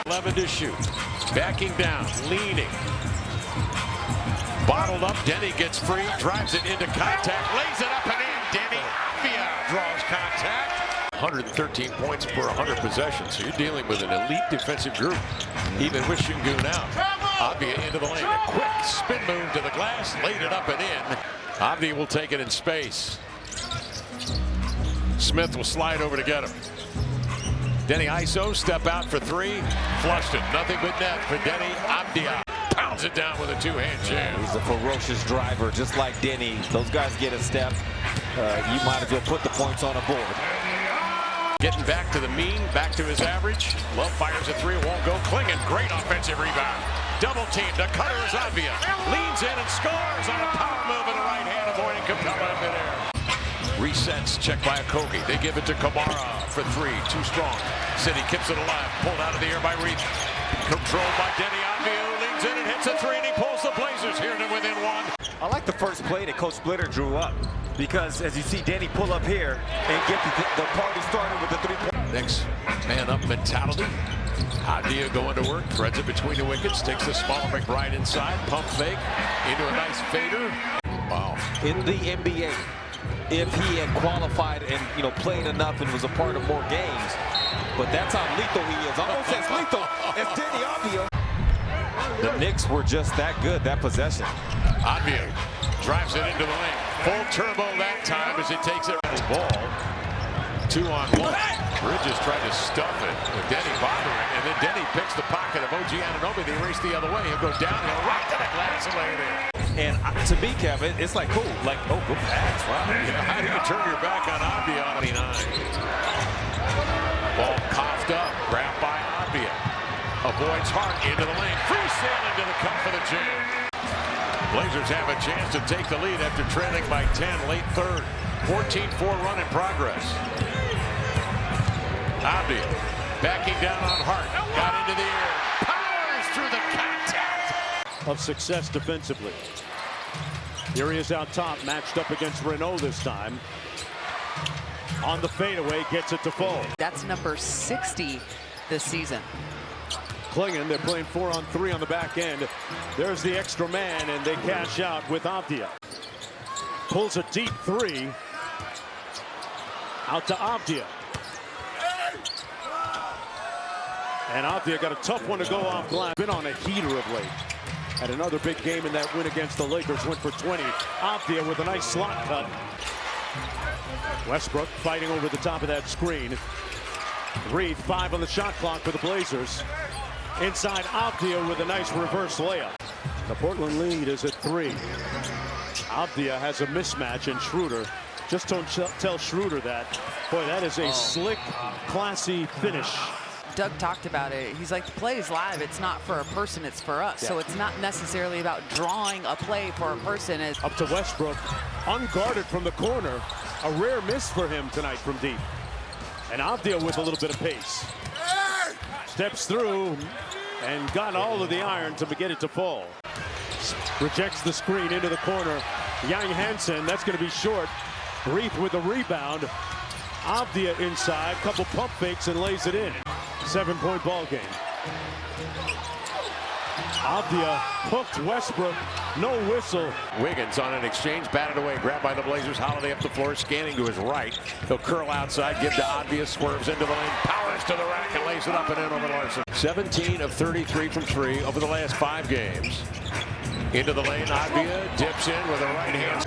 11 to shoot. Backing down, leaning. Bottled up, Deni gets free, drives it into contact, lays it up and in. Deni Avdija draws contact. 113 points per 100 possessions, so you're dealing with an elite defensive group, even with Şengün out. Avdija into the lane, a quick spin move to the glass, laid it up and in. Avdija will take it in space. Smith will slide over to get him. Deni ISO, step out for three. Flushed it. Nothing but net for Deni Avdija. Pounds it down with a two-hand jam. He's a ferocious driver, just like Deni. Those guys get a step. You might as well put the points on a board. Getting back to the mean, back to his average. Love fires a three, won't go. Klingon, great offensive rebound. Double team, the cutter is Avdija. Leans in and scores on a power move in the right hand, avoiding Capella in midair. Resets, checked by Okogie. They give it to Kamara for three, too strong. City kicks it left, pulled out of the air by Reith. Controlled by Deni Avdija, who leans in and hits a three, and he pulls the Blazers here to within one. I like the first play that Coach Splitter drew up, because as you see Deni pull up here and get the party started with the three-point. Next man up mentality. Avdija going to work, threads it between the wickets, takes the smaller McBride inside, pump fake into a nice fader. Wow. In the NBA, if he had qualified and played enough and was a part of more games, but that's how lethal he is. Almost as lethal as Deni Avdija. The Knicks were just that good that possession. Avdija drives it into the lane. Full turbo that time as he takes it. Ball. 2-on-1. Bridges tried to stuff it with Deni bothering, and then Deni picks the pocket of OG Anunoby. They race the other way. He'll go downhill right to the glass and lay it in. And to me, Kevin, it's like cool. Like, oh, good pass. Wow. How do you turn your back on Avdija on 29? Ball coughed up. Grabbed by Avdija. Avoids Hart into the lane. Free sailing to the cup for the jam. Blazers have a chance to take the lead after trailing by 10 late third. 14-4 run in progress. Avdija backing down on Hart. Got into the air. Powers through the contact. Of success defensively. Here he is out top, matched up against Renault this time. On the fadeaway, gets it to fall. That's number 60 this season. Klingon, they're playing 4-on-3 on the back end. There's the extra man, and they cash out with Avdija. Pulls a deep three. Out to Avdija. And Avdija got a tough one to go off glass. Been on a heater of late. Had another big game in that win against the Lakers. Went for 20. Avdija with a nice slot cut. Westbrook fighting over the top of that screen. Reith, 5 on the shot clock for the Blazers. Inside Avdija with a nice reverse layup. The Portland lead is at 3. Avdija has a mismatch, and Schroeder, just don't tell Schroeder that. Boy, that is a slick, classy finish. Doug talked about it. He's like, the play is live. It's not for a person, it's for us. Yeah. So it's not necessarily about drawing a play for a person. Up to Westbrook, unguarded from the corner. A rare miss for him tonight from deep. And Avdija with a little bit of pace. Steps through and got all of the iron to get it to fall. Rejects the screen into the corner. Yang Hansen, that's going to be short. Reith with the rebound. Avdija inside, couple pump fakes and lays it in. 7-point ball game. Avdija hooked Westbrook, no whistle. Wiggins on an exchange, batted away, grabbed by the Blazers. Holiday up the floor, scanning to his right. He'll curl outside, give to Avdija, swerves into the lane, powers to the rack and lays it up and in over Larson. 17 of 33 from 3 over the last 5 games. Into the lane, Avdija dips in with a right hand.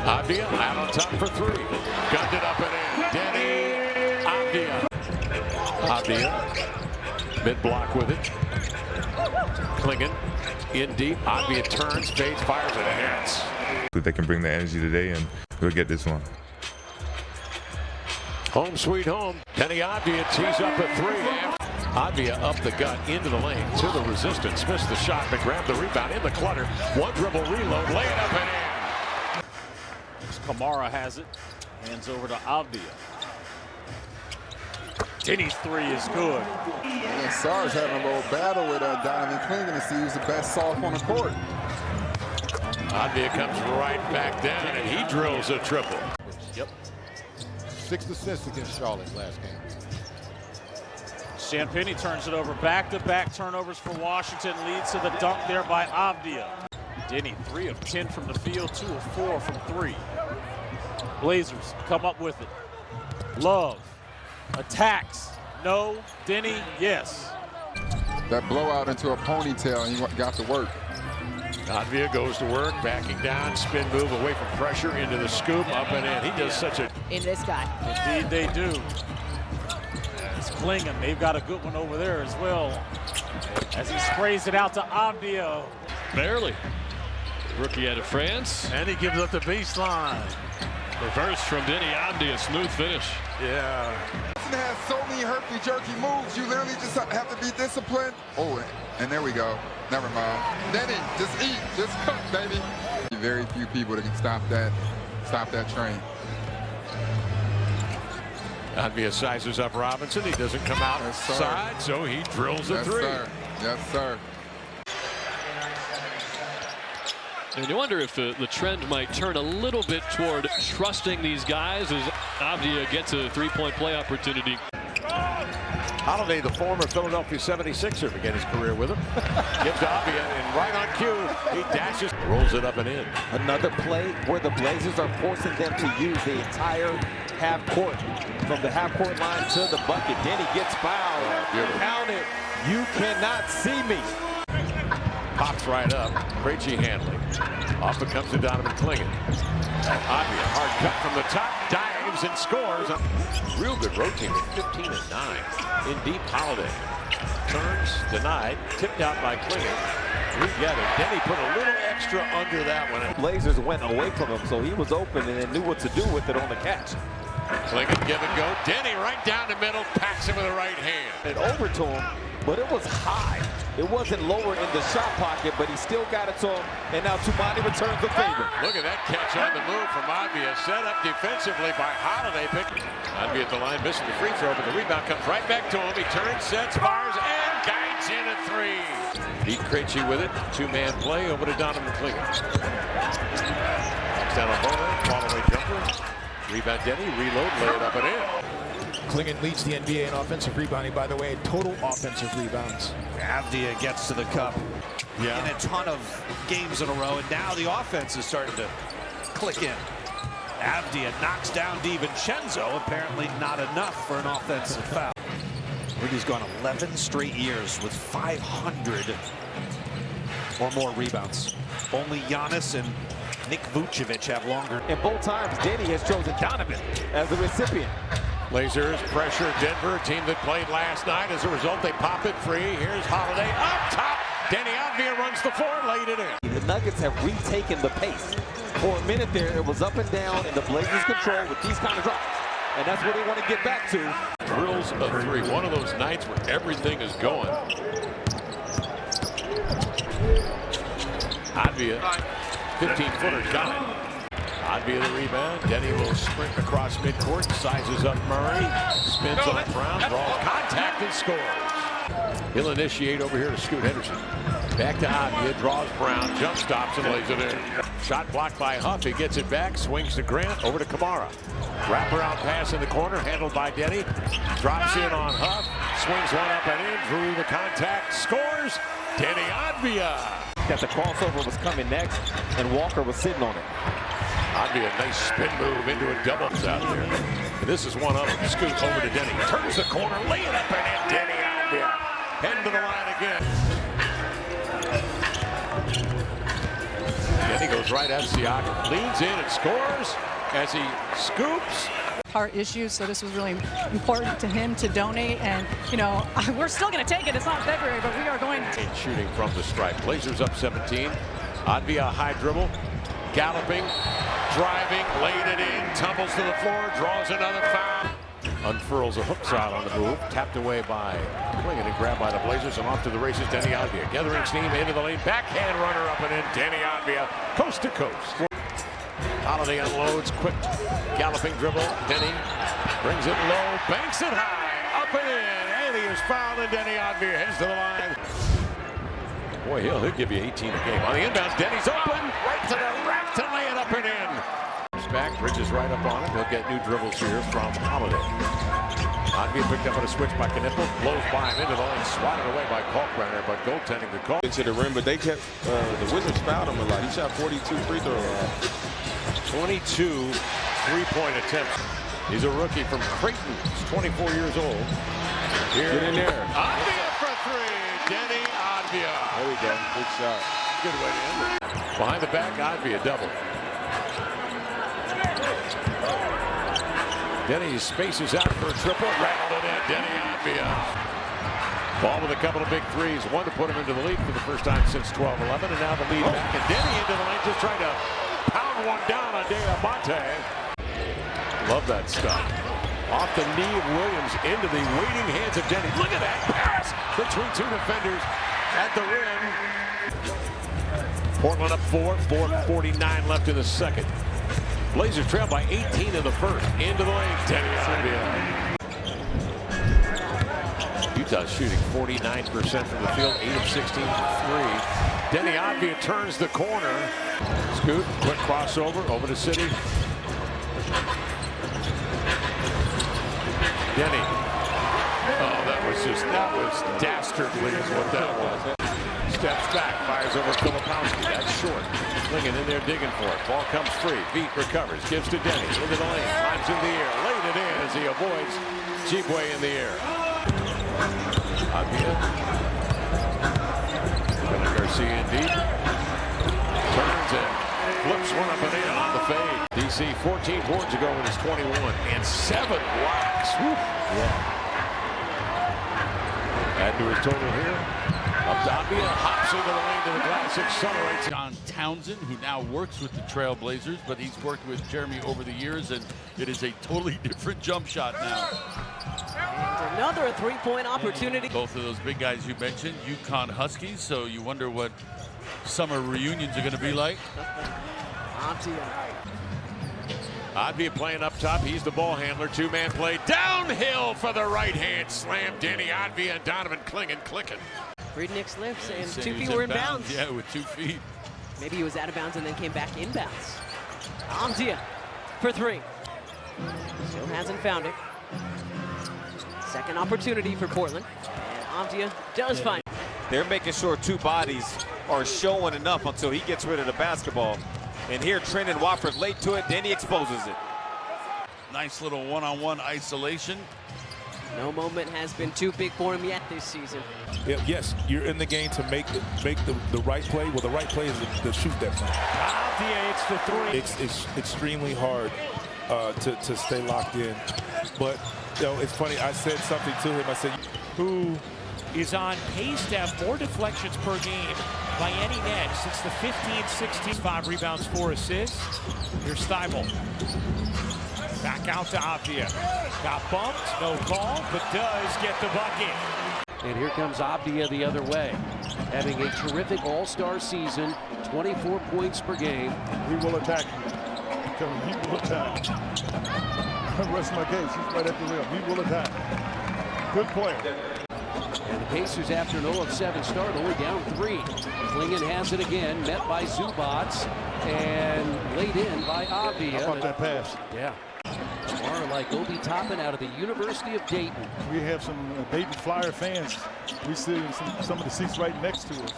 Avdija out on top for 3. Gunned it up and in. Deni Avdija. Avdija, mid-block with it. Klingon in deep. Avdija turns, fades, fires, and hits. They can bring the energy today, and we'll get this one. Home sweet home. Deni Avdija tees up a 3. Avdija up the gut into the lane to the resistance. Missed the shot, but grabbed the rebound in the clutter. One dribble reload, lay it up and in. Kamara has it. Hands over to Avdija. Deni's 3 is good. And Sarge having a little battle with Donovan Klingon to see who's the best soft on the court. Avdija comes right back down, and he drills a triple. Yep. 6 assists against Charlotte last game. Champagnie turns it over. Back-to-back turnovers for Washington. Leads to the dunk there by Avdija. Deni 3 of 10 from the field, 2 of 4 from 3. Blazers come up with it. Love attacks. No. Deni, yes. That blowout into a ponytail, and he got to work. Avdija goes to work, backing down, spin move away from pressure into the scoop, up and in. He does such a... In this guy. Indeed they do. It's Klingon. They've got a good one over there as well. As he sprays it out to Avdija. Barely. Rookie out of France. And he gives up the baseline. Reverse from Deni Avdija, smooth finish. Yeah. Has so many herky-jerky moves, you literally just have to be disciplined. Oh, and there we go. Never mind. Deni, just eat, just cook, baby. Very few people that can stop that train. Avdija sizes up Robinson. He doesn't come outside, so he drills a three. Sir. Yes, sir. And you wonder if the trend might turn a little bit toward trusting these guys as Avdija gets a three-point play opportunity. Holiday, the former Philadelphia 76er, began his career with him. Gives to Avdija, and right on cue, he dashes, rolls it up and in. Another play where the Blazers are forcing them to use the entire half court. From the half court line to the bucket. Deni gets fouled. Count it. You cannot see me. Pops right up. Krejci handling. Off it comes to Donovan Klingon. Avdija, hard cut from the top, dives and scores. Real good road team at 15 and 9. In deep, Holiday. Turns, denied, tipped out by Klingon. Re-get it. Deni put a little extra under that one. Blazers went away from him, so he was open and then knew what to do with it on the catch. Klingon give and go. Deni right down the middle, packs him with the right hand. It over to him, but it was high. It wasn't lower in the shot pocket, but he still got it to him. And now Tumani returns the favor. Look at that catch on the move from Avdija. Set up defensively by Holiday. Avdija at the line, missing the free throw, but the rebound comes right back to him. He turns, sets, fires, and guides in a three. Beat Krejci with it. Two-man play over to Donovan Klingon. Comes down on Bona, fall away jumper. Rebound Deni, reload, lay it up and in. Klingon leads the NBA in offensive rebounding, by the way, total offensive rebounds. Avdija gets to the cup in a ton of games in a row, and now the offense is starting to click in. Avdija knocks down DiVincenzo, apparently not enough for an offensive foul. Rudy's gone 11 straight years with 500 or more rebounds. Only Giannis and Nick Vucevic have longer. And both times, Deni has chosen Donovan as the recipient. Blazers pressure Denver, a team that played last night. As a result, they pop it free. Here's Holiday up top. Deni Avdija runs the floor, laid it in. The Nuggets have retaken the pace. For a minute there, it was up and down in the Blazers' control with these kind of drops. And that's what they want to get back to. Drills a three. One of those nights where everything is going. Avdija, 15-footer, got it. Avdija the rebound. Deni will sprint across midcourt, sizes up Murray, spins on Brown, draws contact and scores. He'll initiate over here to Scoot Henderson. Back to Avdija, draws Brown, jump stops and lays it in. Shot blocked by Huff. He gets it back, swings to Grant, over to Kamara. Wraparound pass in the corner, handled by Deni. Drops in on Huff, swings one up and in, drew the contact, scores. Deni Avdija. That the crossover was coming next, and Walker was sitting on it. Avdija, nice spin move into a doubles out there. And this is one of them. Scoot over to Deni. Turns the corner, lay it up and in. Deni Avdija. Heading to the line again. Deni goes right at Siakam. Leans in and scores as he scoops. Heart issues, so this was really important to him to donate, and you know, we're still going to take it. It's not February, but we are going to. Shooting from the stripe. Blazers up 17. Avdija high dribble, galloping, driving, laid it in, tumbles to the floor, draws another foul. Unfurls a hook shot on the move, tapped away by Klingon and grabbed by the Blazers, and off to the races. Deni Avdija gathering steam into the lane, backhand runner up and in. Deni Avdija coast to coast. Holiday unloads, quick galloping dribble. Deni brings it low, banks it high, up and in. And he is fouled, and Deni Avdija heads to the line. Boy, he'll give you 18 a game. On the inbounds, Denny's open, right to the rack to lay it up and in. Back, Bridges right up on him. He'll get new dribbles here from Holiday. Avdija picked up on a switch by Knippel, blows by him into the lane, swatted away by Kalkbrenner, but goaltending the call. Into the rim, but they kept, the Wizards fouled him a lot. He shot 42 free throws. 22 three-point attempts. He's a rookie from Creighton. He's 24 years old. Here, get in there. Avdija for three. Deni Avdija. There we go. Good shot. good way to end it. Behind the back, Avdija double. Deni spaces out for a triple, rattled it in. Deni Avdija. Ball with a couple of big threes. One to put him into the lead for the first time since 12-11, and now the lead back. And Deni into the lane, just trying to pound one down on Deni Avdija. Love that stuff. Off the knee of Williams into the waiting hands of Deni. Look at that pass between two defenders at the rim. Portland up 4, 4:49 left in the second. Blazers trail by 18 in the first. Into the lane, Deni Avdija. Utah's shooting 49% from the field, 8 of 16 for 3. Deni Avdija turns the corner. Scoot, quick crossover over to City. Deni. Oh, that was dastardly is what that was. Steps back, fires over Filipowski. That's short. Slinging in there, digging for it. Ball comes free. Beat recovers. Gives to Deni. Into the lane. Climbs in the air. Laid it in as he avoids Cheapway in the air. Avdija. Garcia in deep. Turns and flips one up and in on the fade. DC 14 boards ago with his 21. And 7 blocks. Woo. Yeah. Add to his total here. Avdija hops into the lane to the glass, accelerates. John Townsend, who now works with the Trailblazers, but he's worked with Jeremy over the years, and it is a totally different jump shot now. And another three-point opportunity. Both of those big guys you mentioned, UConn Huskies, so you wonder what summer reunions are going to be like. Avdija playing up top. He's the ball handler. Two-man play. Downhill for the right hand slam. Deni Avdija and Donovan Clingan clicking. Reed Nick slips and 2 feet were in bounds. Yeah, with 2 feet. Maybe he was out of bounds and then came back in bounds. Avdija for 3. Still hasn't found it. Second opportunity for Portland. And Avdija does find it. They're making sure two bodies are showing enough until he gets rid of the basketball. And here, Trendon Watford late to it. Deni exposes it. Nice little one-on-one isolation. No moment has been too big for him yet this season. Yes, you're in the game to make the right play. Well, the right play is to shoot that from. Avdija, it's the 3. It's extremely hard to stay locked in. But you know, it's funny. I said something to him. I said, who is on pace to have more deflections per game by any net since the 15-16. 5 rebounds, 4 assists. Here's Steibel. Back out to Avdija. Got bumped, no call, but does get the bucket. And here comes Avdija the other way. Having a terrific all-star season, 24 points per game. He will attack you. He will attack. Rest my case. He's right at the rim. He will attack. Good player. And the Pacers, after an 0-7 start, only down 3. Clingan has it again, met by Zubats, and laid in by Avdija. How about that pass? Yeah. Tomorrow, like Obi Toppin out of the University of Dayton. We have some Dayton Flyer fans. We see some of the seats right next to us.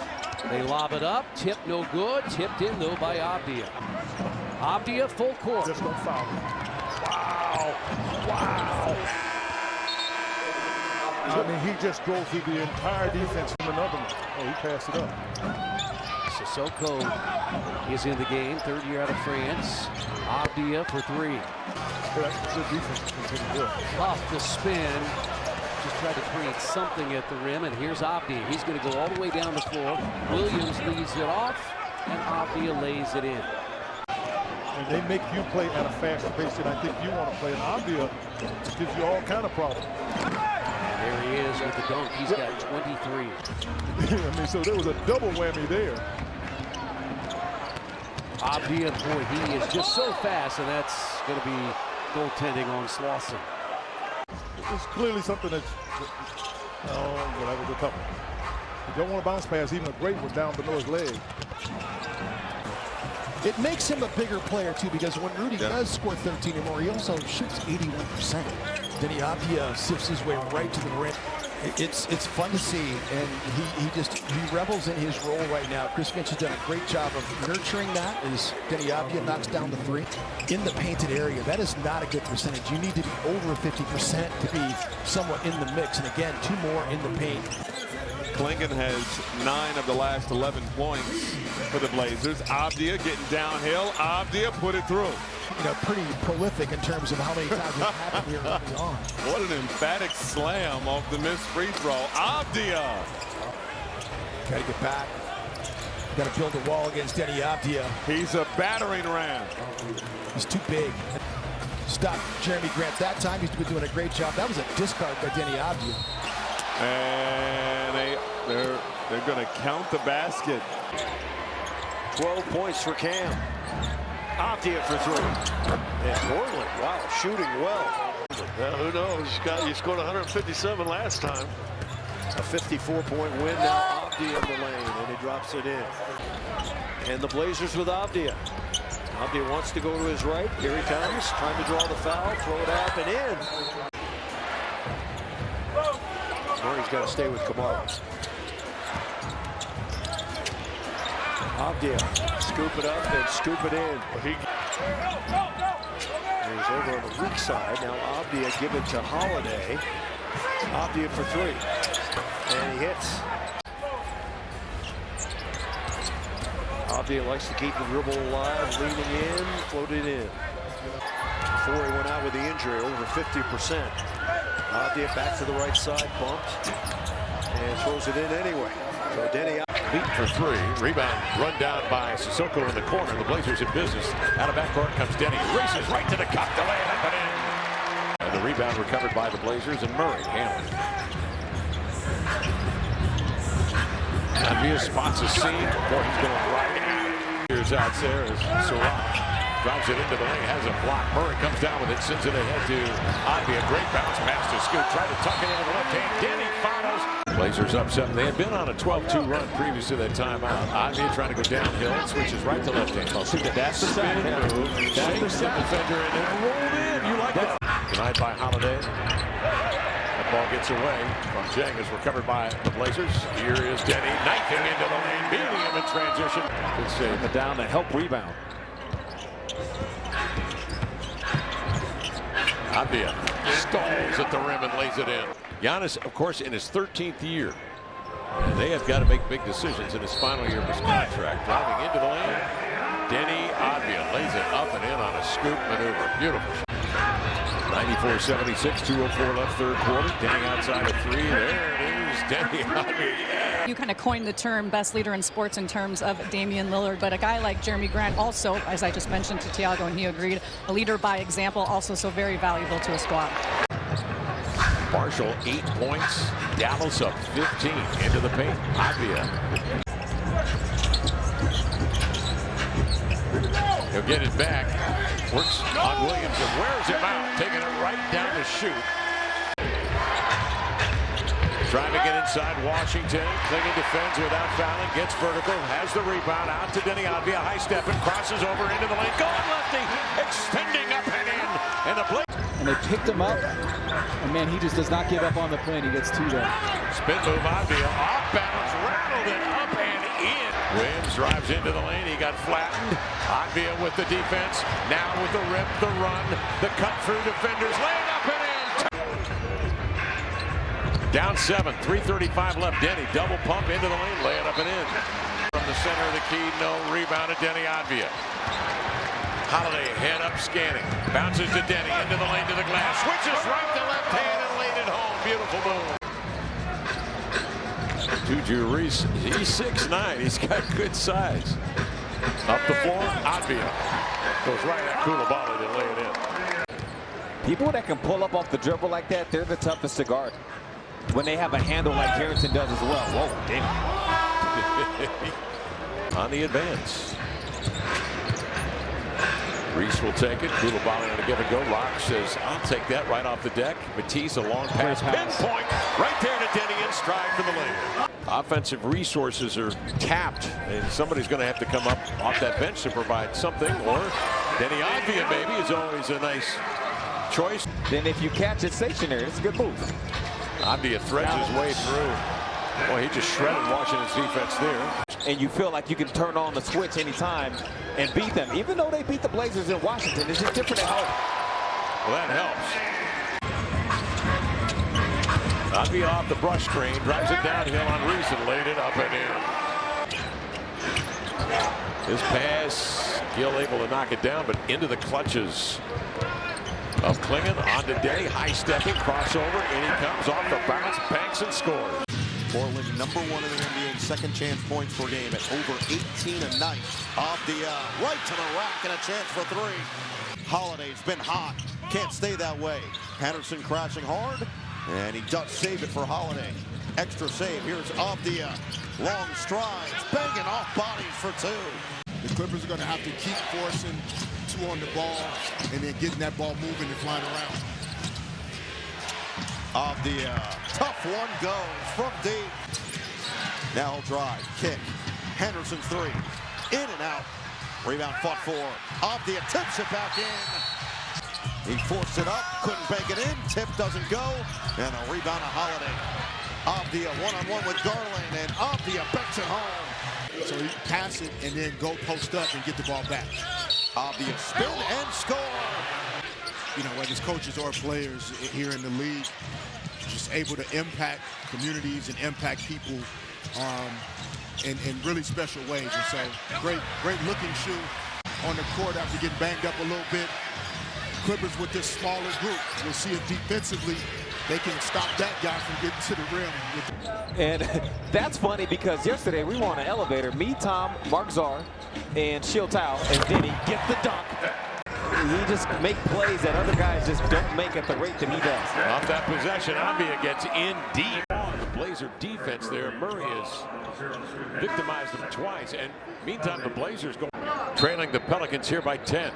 They lob it up, tip no good, tipped in though by Avdija. Avdija full court. Just don't foul him. Wow. Wow. I mean, he just drove through the entire defense from another one. Oh, he passed it up. Sissoko is in the game, 3rd year out of France. Avdija for 3. Yeah, good defense. Off the spin. Just tried to create something at the rim, and here's Avdija. He's going to go all the way down the floor. Williams leads it off, and Avdija lays it in. And they make you play at a faster pace than I think you want to play. And Avdija gives you all kind of problems. There he is with the dunk. He's got 23. I mean, so there was a double whammy there. Avdija, boy, he is just so fast, and that's going to be goaltending on Slauson. It's clearly something that's, oh, well, that was a tough one. You don't want to bounce pass, even a great one down below his leg. It makes him a bigger player, too, because when Rudy does score 13 or more, he also shoots 81%. Deni Avdija sifts his way right to the rim. It's fun to see, and he revels in his role right now. Chris Finch has done a great job of nurturing that as Deni Avdija knocks down the 3 in the painted area. That is not a good percentage. You need to be over 50% to be somewhat in the mix, and again, 2 more in the paint. Klingon has 9 of the last 11 points for the Blazers. Avdija getting downhill. Avdija put it through. You know, pretty prolific in terms of how many times it's happened here early on. What an emphatic slam off the missed free throw. Avdija. Got to get back. Got to build a wall against Deni Avdija. He's a battering ram. He's too big. Stop Jeremy Grant that time. He's been doing a great job. That was a discard by Deni Avdija. And they're going to count the basket. 12 points for Cam. Avdija for 3. And Portland, wow, shooting well. Who knows? He scored 157 last time. A 54-point win now. Avdija in the lane, and he drops it in. And the Blazers with Avdija. Avdija wants to go to his right. Here he comes, trying to draw the foul, throw it up and in. Murray's got to stay with Kamara. Avdija, scoop it up and scoop it in. He's over on the weak side. Now Avdija give it to Holiday. Avdija for 3. And he hits. Avdija likes to keep the dribble alive, leaning in, floated in. Before he went out with the injury, over 50%. Avdija back to the right side, bumped, and throws it in anyway. So Deni lead for 3. Rebound run down by Sissoko in the corner. The Blazers in business. Out of backcourt comes Deni. Races right to the cup to lay it up and in. And the rebound recovered by the Blazers, and Murray handling. Avdija spots a seam. Boy, he's going right out. Here's out there as Sarah drives it into the lane, has a block. Murray comes down with it, sends it ahead to Avdija. Great bounce pass to Scoot. Tried to tuck it into the left hand. Deni follows. Blazers up 7. They had been on a 12-2 run previous to that timeout. Avdija trying to go downhill, switches right to left hand. See the dash spin move. Shakes the defender and then rolled in. You like that? Denied by Holiday. That ball gets away from Jang, is recovered by the Blazers. Here is Deni knifing into the lane, beating him in transition. Good save. Down to help rebound. Avdija stalls at the rim and lays it in. Giannis, of course, in his 13th year. And they have got to make big decisions in his final year of his contract. Driving into the lane. Deni Avdija lays it up and in on a scoop maneuver. Beautiful. 94-76, 2:04 left third quarter. Deni outside of 3. There it is. Deni Avdija. You kind of coined the term best leader in sports in terms of Damian Lillard, but a guy like Jeremy Grant also, as I just mentioned to Tiago and he agreed, a leader by example, also so very valuable to a squad. Marshall 8 points. Dallas up 15 into the paint. Avdija. He'll get it back. Works on Williams and wears him out. Taking it right down to shoot. Trying to get inside Washington. Klingon defends without fouling. Gets vertical. Has the rebound out to Deni Avdija. High stepping. Crosses over into the lane. Going lefty. Extending up and in. And the play. And they picked him up. And man, he just does not give up on the play. And he gets 2 there. Spin move. Avdija off balance. Rattled it up and in. Williams drives into the lane. He got flattened. Avdija with the defense. Now with the rip, the run, the cut through defenders. Laying up and in. Down 7, 3:35 left. Deni double pump into the lane, lay it up and in. From the center of the key, no rebound to Deni Avdija. Holiday head up scanning, bounces to Deni into the lane to the glass, switches right to left hand and laid it home. Beautiful move. Juju Reese, he's 6'9", he's got good size. Up the floor, Avdija goes right at Koulibaly to lay it in. People that can pull up off the dribble like that, they're the toughest to guard. When they have a handle like Harrison does as well. Whoa, damn. On the advance. Reese will take it. Koulibaly to give it a go. Rock says, I'll take that right off the deck. Matisse, a long pass. Pinpoint right there to Deni in stride for the lead. Offensive resources are tapped, and somebody's going to have to come up off that bench to provide something. Or Deni Avdija maybe is always a nice choice. Then if you catch it stationary, it's a good move. Avdija threads his way through. Boy, he just shredded Washington's defense there. And you feel like you can turn on the switch anytime and beat them. Even though they beat the Blazers in Washington, it's just different at home. Well, that helps. Avdija off the brush screen, drives it downhill on Reese and laid it up and in. His pass, Gill able to knock it down, but into the clutches of Klingon. On to Deni, high-stepping, crossover, in he comes off the bounce, banks and scores. Portland #1 in the NBA in second chance points per game at over 18 a night. Avdija right to the rack and a chance for three. Holiday's been hot, can't stay that way. Henderson crashing hard, and he does save it for Holiday. Extra save, here's Avdija. Long strides, banging off bodies for two. The Clippers are going to have to keep forcing two on the ball and then getting that ball moving and flying around. Avdija, tough one goes from deep. Now he'll drive, kick. Henderson's three, in and out. Rebound fought for. Avdija tips it back in. He forced it up, couldn't bank it in. Tip doesn't go, and a rebound of Holiday. Avdija one-on-one with Garland, and Avdija banks it home. So he pass it and then go post up and get the ball back. Avdija spin and score. You know, whether it's coaches or players here in the league, just able to impact communities and impact people in really special ways. And so great looking shoe on the court after getting banged up a little bit. Clippers with this smaller group. We'll see if defensively they can stop that guy from getting to the rim. And that's funny because yesterday we were on an elevator. Me, Tom, Mark Czar, and Shiel Tao, and Deni get the dunk. He just make plays that other guys just don't make at the rate that he does. Off that possession, Avdija gets in deep. The Blazer defense there. Murray has victimized them twice. And meantime, the Blazers go trailing the Pelicans here by 10.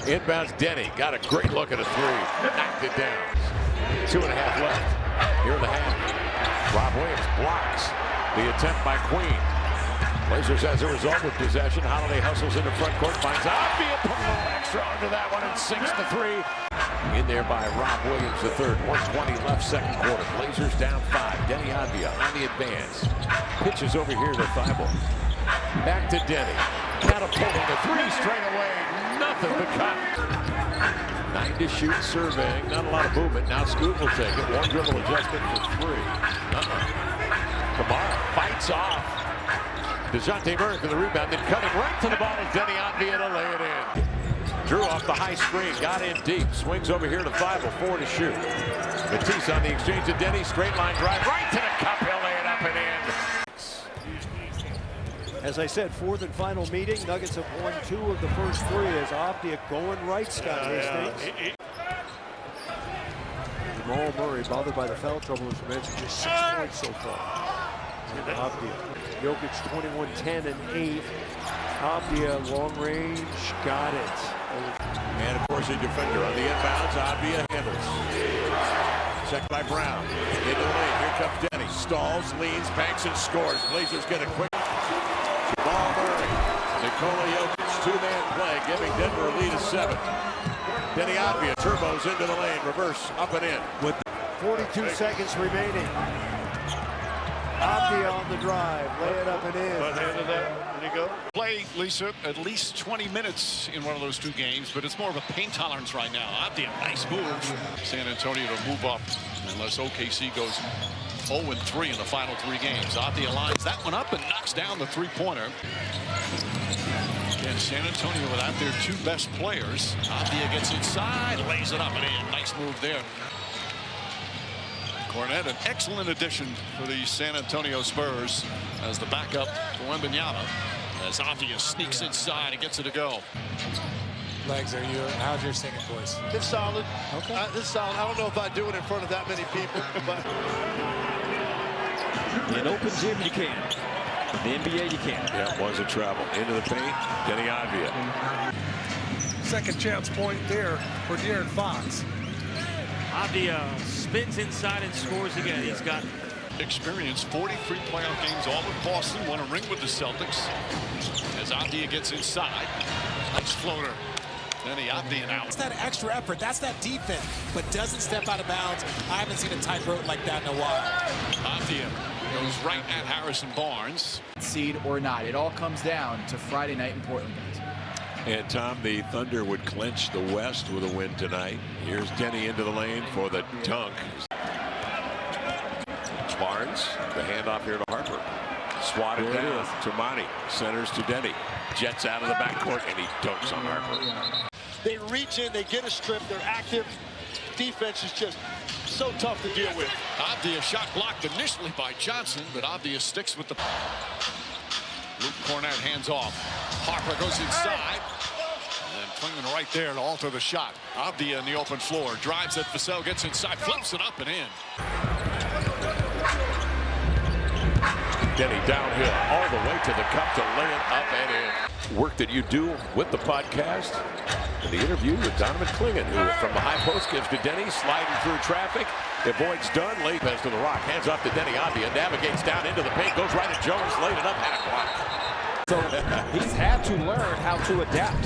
Inbounds Deni. Got a great look at a three. Knocked it down. 2.5 left. Here in the half. Rob Williams blocks the attempt by Queen. Blazers as a result with possession. Holiday hustles into front court. Finds Avdija. Put a little extra under that one and sinks the three. In there by Rob Williams the third. 1:20 left second quarter. Blazers down 5. Deni Avdija on the advance. Pitches over here to Thibault. Back to Deni. Catapulting the three straight away. Nothing but cut. 9 to shoot, surveying. Not a lot of movement. Now Scoot will take it. One dribble adjustment for three. Kamara fights off. DeJounte Murray for the rebound. Then cutting right to the ball is Deni Avdija to lay it in. Drew off the high screen. Got in deep. Swings over here to Thibault. 4 to shoot. Matisse on the exchange to Deni. Straight line drive. Right to the cup. He'll lay it up and in. As I said, fourth and final meeting. Nuggets have won 2 of the first 3 as Avdija going right, Scott Hastings. Jamal Murray, bothered by the foul trouble, as you mentioned, just 6 points so far. Avdija. Jokic 21-10 and 8. Avdija long range, got it. And of course a defender on the inbounds. Avdija handles. Checked by Brown. Into the lane. Here comes Deni. Stalls, leans, banks, and scores. Blazers get a quick. Jamal Murray, Nikola Jokic, 2-man play, giving Denver a lead of 7. Deni Avdija turbos into the lane, reverse, up and in. With 42 seconds remaining. Avdija on the drive, lay it up and in. But end of that, there you go. Play, Lisa, at least 20 minutes in one of those 2 games, but it's more of a pain tolerance right now. Avdija, nice move. San Antonio to move up unless OKC goes 0-3 in the final 3 games. Avdija lines that one up and knocks down the three-pointer. Again, San Antonio without their 2 best players. Avdija gets inside, lays it up and in. Nice move there. Cornet, an excellent addition for the San Antonio Spurs as the backup for Wembanyama. As Avdija sneaks inside and gets it to go. Legs, how's your singing voice? It's solid. Okay. It's solid. I don't know if I do it in front of that many people, but in open gym you can. In the NBA you can. Yeah, it was a travel. Into the paint, Deni Avdija. Second chance point there for De'Aaron Fox. Avdija spins inside and scores again. He's got experience, 43 playoff games, all with Boston, won a ring with the Celtics. As Avdija gets inside, nice floater. Deni Avdija now. It's that extra effort. That's that defense, but doesn't step out of bounds. I haven't seen a tightrope like that in a while. Avdija goes right at Harrison Barnes. Seed or not, it all comes down to Friday night in Portland, guys. And Tom, the Thunder would clinch the West with a win tonight. Here's Deni into the lane for the dunk. Barnes, the handoff here to Harper. Swatted down. Tomani centers to Deni. Jets out of the backcourt, and he dunks on Harper. They reach in, they get a strip, they're active. Defense is just so tough to deal with. Avdija shot blocked initially by Johnson, but Avdija sticks with the... Luke Cornett hands off. Harper goes inside. And then Klingman right there to alter the shot. Avdija in the open floor. Drives at Vassell, gets inside, flips it up and in. Deni downhill all the way to the cup to lay it up and in. Work that you do with the podcast. And the interview with Donovan Klingman, who from the high post gives to Deni, sliding through traffic. Avoids Dunn, late pass to the rock, hands off to Deni Avdija, navigates down into the paint, goes right at Jones, laid it up, had a block. So he's had to learn how to adapt.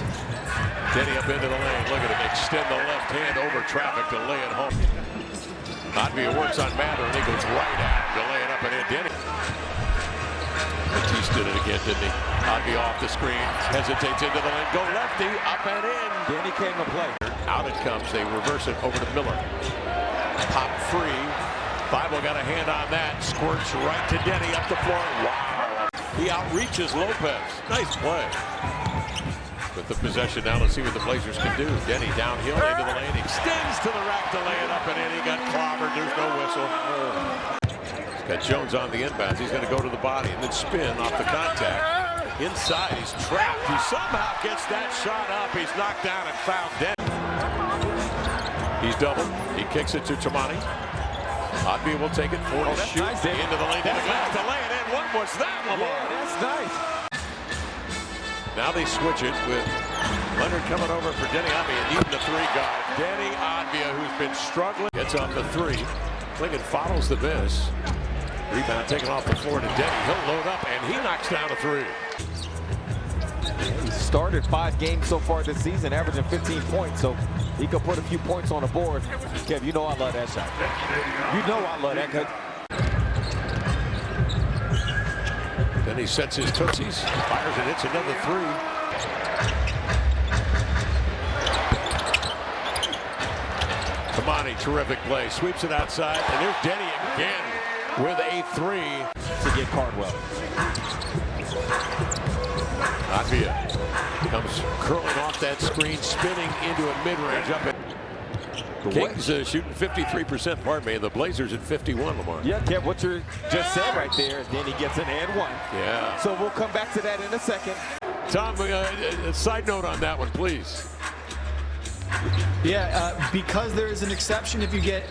Deni up into the lane, look at him extend the left hand over traffic to lay it home. Avdija works on Mather, and he goes right at him to lay it up and in. Deni. Matisse did it again, didn't he? Avdija off the screen, hesitates into the lane, go lefty, up and in. Deni came to play. Out it comes, they reverse it over to Miller. Pop free. Bible got a hand on that. Squirts right to Deni up the floor. Wow. He outreaches Lopez. Nice play. With the possession now, let's see what the Blazers can do. Deni downhill into the lane. Extends to the rack to lay it up and in. He got clobbered. There's no whistle. He's got Jones on the inbounds. He's going to go to the body and then spin off the contact. Inside, he's trapped. He somehow gets that shot up. He's knocked down and fouled Deni. He's doubled. He kicks it to Tomani. Avdija will take it for the shoot. Nice, into the lane. To the glass to lay it in. What was that, Lamar? Yeah, that's nice. Now they switch it with Leonard coming over for Deni Avdija, needing the three guard. Deni Avdija, who's been struggling, gets off the three. Klingman follows the miss. Rebound taken off the floor to Deni. He'll load up, and he knocks down a three. He started 5 games so far this season, averaging 15 points, so he could put a few points on the board. Kev, you know I love that shot. You know I love that. Then he sets his tootsies, fires and hits another three. Tomani, terrific play, sweeps it outside, and there's Deni again with a three. To get Cardwell. Avdija comes curling off that screen, spinning into a mid-range up at Kings shooting 53%, pardon me, and the Blazers at 51, Lamar. Yeah, Kev, what you just said right there is Deni gets an and one. Yeah. So we'll come back to that in a second. Tom, a side note on that one, please. Yeah, because there is an exception if you get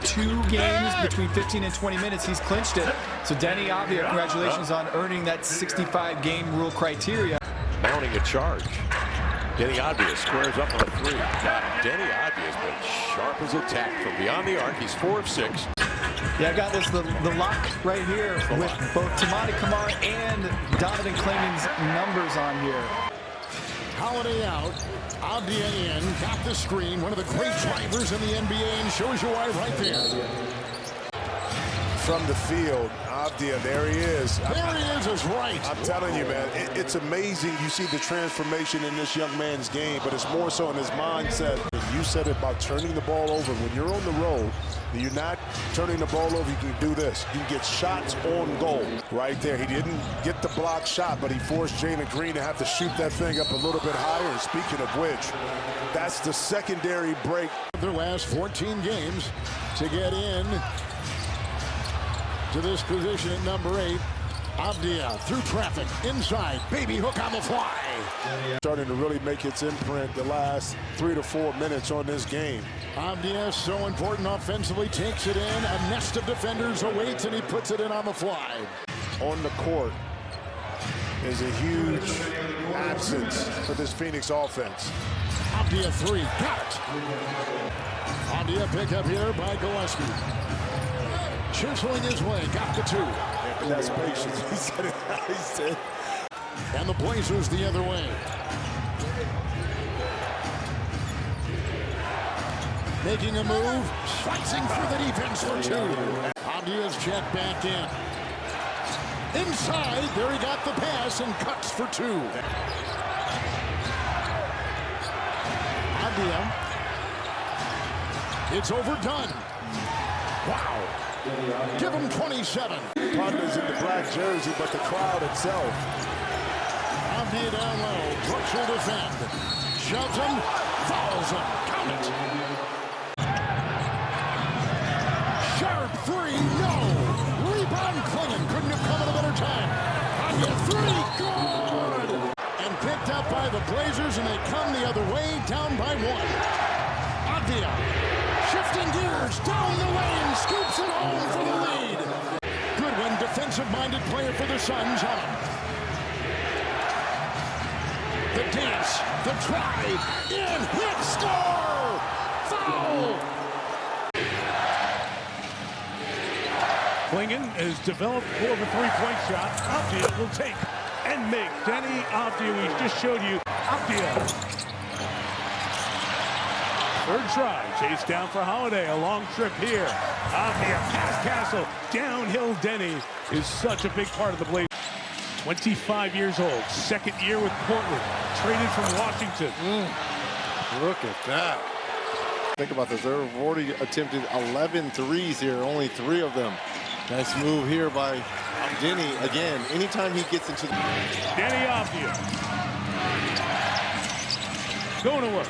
2 games between 15 and 20 minutes, he's clinched it. So Deni Avdija, congratulations on earning that 65-game rule criteria. Mounting a charge. Deni Avdija squares up on a three. God, Deni Avdija's been sharp as a tack from beyond the arc. He's 4 of 6. Yeah, I got this, the lock right here with both Tomani Kamara and Donovan Klingman's numbers on here. Holiday out, Avdija in, got the screen, one of the great drivers in the NBA, and shows you why right there. From the field, Avdija, there he is. There he is right. I'm telling you, man, it's amazing. You see the transformation in this young man's game, but it's more so in his mindset. You said about turning the ball over. When you're on the road, you're not turning the ball over, you can do this. You can get shots on goal right there. He didn't get the block shot, but he forced Jalen Green to have to shoot that thing up a little bit higher. And speaking of which, that's the secondary break. Their last 14 games to get in to this position at number 8. Avdija through traffic, inside, baby hook on the fly. Starting to really make its imprint the last 3 to 4 minutes on this game. Avdija, so important offensively, takes it in. A nest of defenders awaits, and he puts it in on the fly. On the court is a huge absence for this Phoenix offense. Avdija 3, got it. Avdija pick up here by Gillespie. Chiseling his way, got the 2. Yeah, that's patience. He said it. He said. And the Blazers the other way. Making a move, slicing through the defense for 2. Avdija's check back in. Inside, there he got the pass and cuts for 2. Avdija. It's overdone. Wow. Give him 27. Partners in the black jersey, but the crowd itself. Avdija down low. Brooks will defend. Shoves him. Fouls him. Count it. Sharp three. No. Rebound Klingon. Couldn't have come at a better time. Avdija three. Good. And picked up by the Blazers, and they come the other way, down by one. Avdija shifting gears down the lane, scoops it home for the lead. Goodwin, defensive-minded player for the Suns, on him. The dance, the drive, in, hit, score! Foul! Klingon has developed more of a three-point shot. Avdija will take and make. Deni Avdija, we just showed you. Avdija. Third try, chase down for Holiday, a long trip here. Avdija past Castle, downhill. Deni is such a big part of the Blazers. 25 years old, second year with Portland, traded from Washington. Look at that. Think about this, they've already attempted 11 threes here, only 3 of them. Nice move here by Deni. Again, anytime he gets into the... Deni Avdija. Going to work.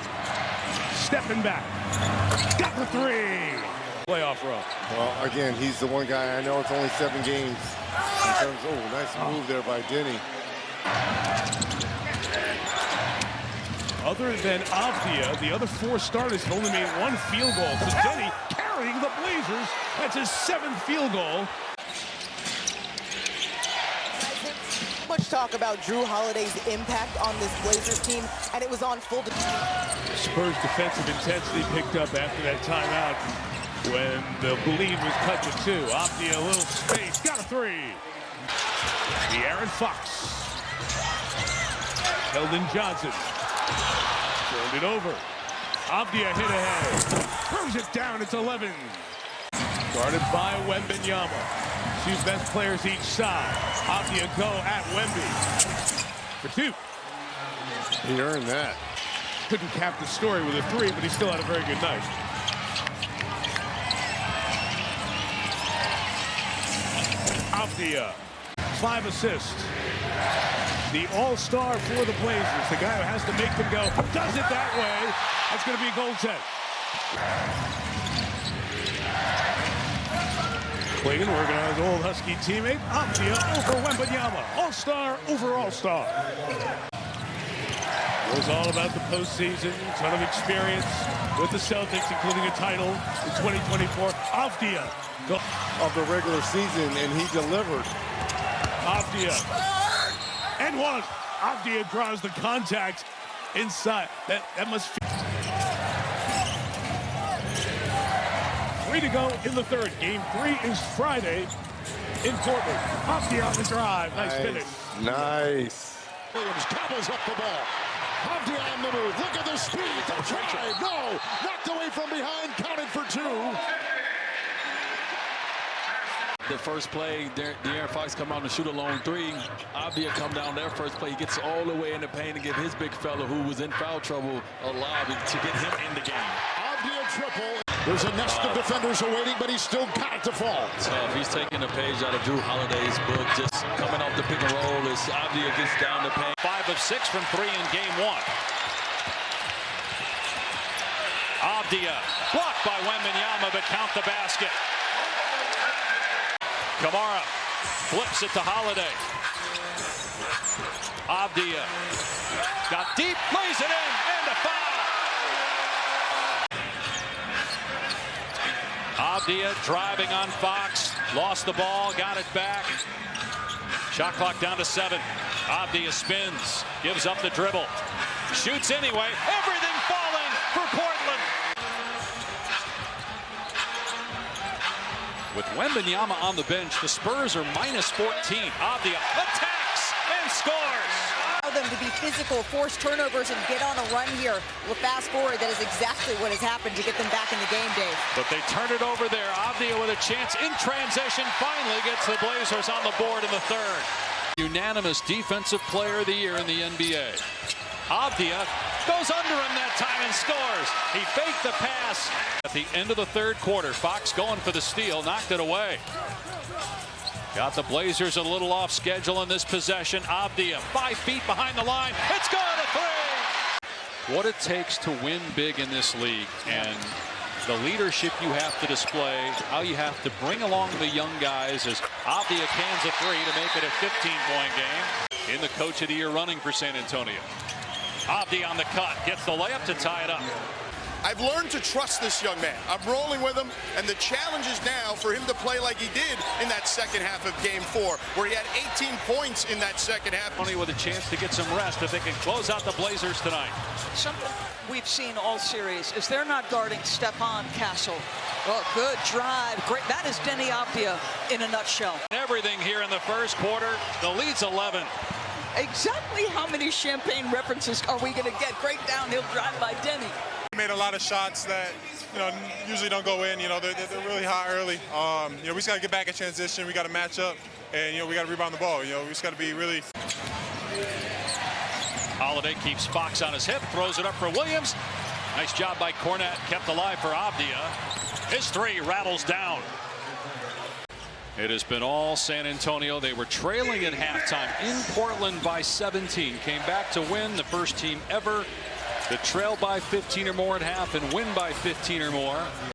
Stepping back. Got the three. Playoff run. Well, again, he's the one guy. I know it's only 7 games. In terms, nice move there by Deni. Other than Avdija, the other 4 starters have only made 1 field goal. So Deni carrying the Blazers. That's his 7th field goal. Much talk about Drew Holiday's impact on this Blazers team, and it was on full display. Spurs defensive intensity picked up after that timeout when the lead was cut to 2. Avdija, a little space, got a 3. The Aaron Fox. Keldon Johnson. Turned it over. Avdija hit ahead. Throws it down, it's 11. Guarded by Wembanyama. 2 best players each side. Avdija go at Wemby for 2. He earned that. Couldn't cap the story with a 3, but he still had a very good night. Avdija, 5 assists. The all-star for the Blazers. The guy who has to make them go, does it that way. That's going to be a goal test. Klingon working on his old Husky teammate. Avdija over Wembanyama. All-star over all-star. It was all about the postseason. Ton of experience with the Celtics, including a title in 2024. Avdija. Of the regular season, and he delivered. Avdija. And 1. Avdija draws the contact inside. That must feel. 3 to go in the 3rd. Game 3 is Friday in Portland. Avdija on the drive. Nice finish. Nice. Williams gobbles up the ball. Avdija on the move. Look at the speed. The drive. No. Knocked away from behind. Counted for 2. The first play, De'Aaron Fox come out and shoot a long 3. Avdija come down their first play. He gets all the way in the paint to give his big fella who was in foul trouble a lob to get him in the game. Avdija triple. There's a nest of defenders awaiting, but he's still got it to fall. Tough. He's taking a page out of Drew Holiday's book. Just coming off the pick and roll as Avdija gets down the paint. 5 of 6 from 3 in game 1. Avdija blocked by Wembanyama, but count the basket. Kamara flips it to Holiday. Avdija got deep, lays it in, and a foul. Avdija driving on Fox, lost the ball, got it back. Shot clock down to 7. Avdija spins, gives up the dribble, shoots anyway. Everything falling for Portland. With Wembanyama on the bench, the Spurs are minus 14. Avdija attacks and scores. Allow them to be physical, force turnovers, and get on a run here. We'll fast forward. That is exactly what has happened to get them back in the game, Dave. But they turn it over there. Avdija with a chance in transition finally gets the Blazers on the board in the 3rd. Unanimous Defensive Player of the Year in the NBA. Avdija Goes under him that time and scores. He faked the pass. At the end of the third quarter, Fox going for the steal, knocked it away. Got the Blazers a little off schedule in this possession. Avdija 5 feet behind the line. It's going to 3. What it takes to win big in this league, and the leadership you have to display, how you have to bring along the young guys, as Avdija cans a 3 to make it a 15-point game. In the Coach of the Year running for San Antonio. Avdija on the cut, gets the layup to tie it up. I've learned to trust this young man. I'm rolling with him, and the challenge is now for him to play like he did in that second half of Game 4, where he had 18 points in that second half. Only with a chance to get some rest if they can close out the Blazers tonight. Something we've seen all series is they're not guarding Stephon Castle. Oh, good drive. Great. That is Deni Avdija in a nutshell. Everything here in the first quarter. The lead's 11. Exactly how many Champagne references are we going to get? Great downhill drive by Deni. Made a lot of shots that, usually don't go in. They're really hot early. We just got to get back in transition. We got to match up, and we got to rebound the ball. We just got to be really. Holiday keeps Fox on his hip, throws it up for Williams. Nice job by Cornette, kept alive for Avdija. His 3 rattles down. It has been all San Antonio. They were trailing at halftime in Portland by 17. Came back to win, the first team ever to trail by 15 or more at half and win by 15 or more.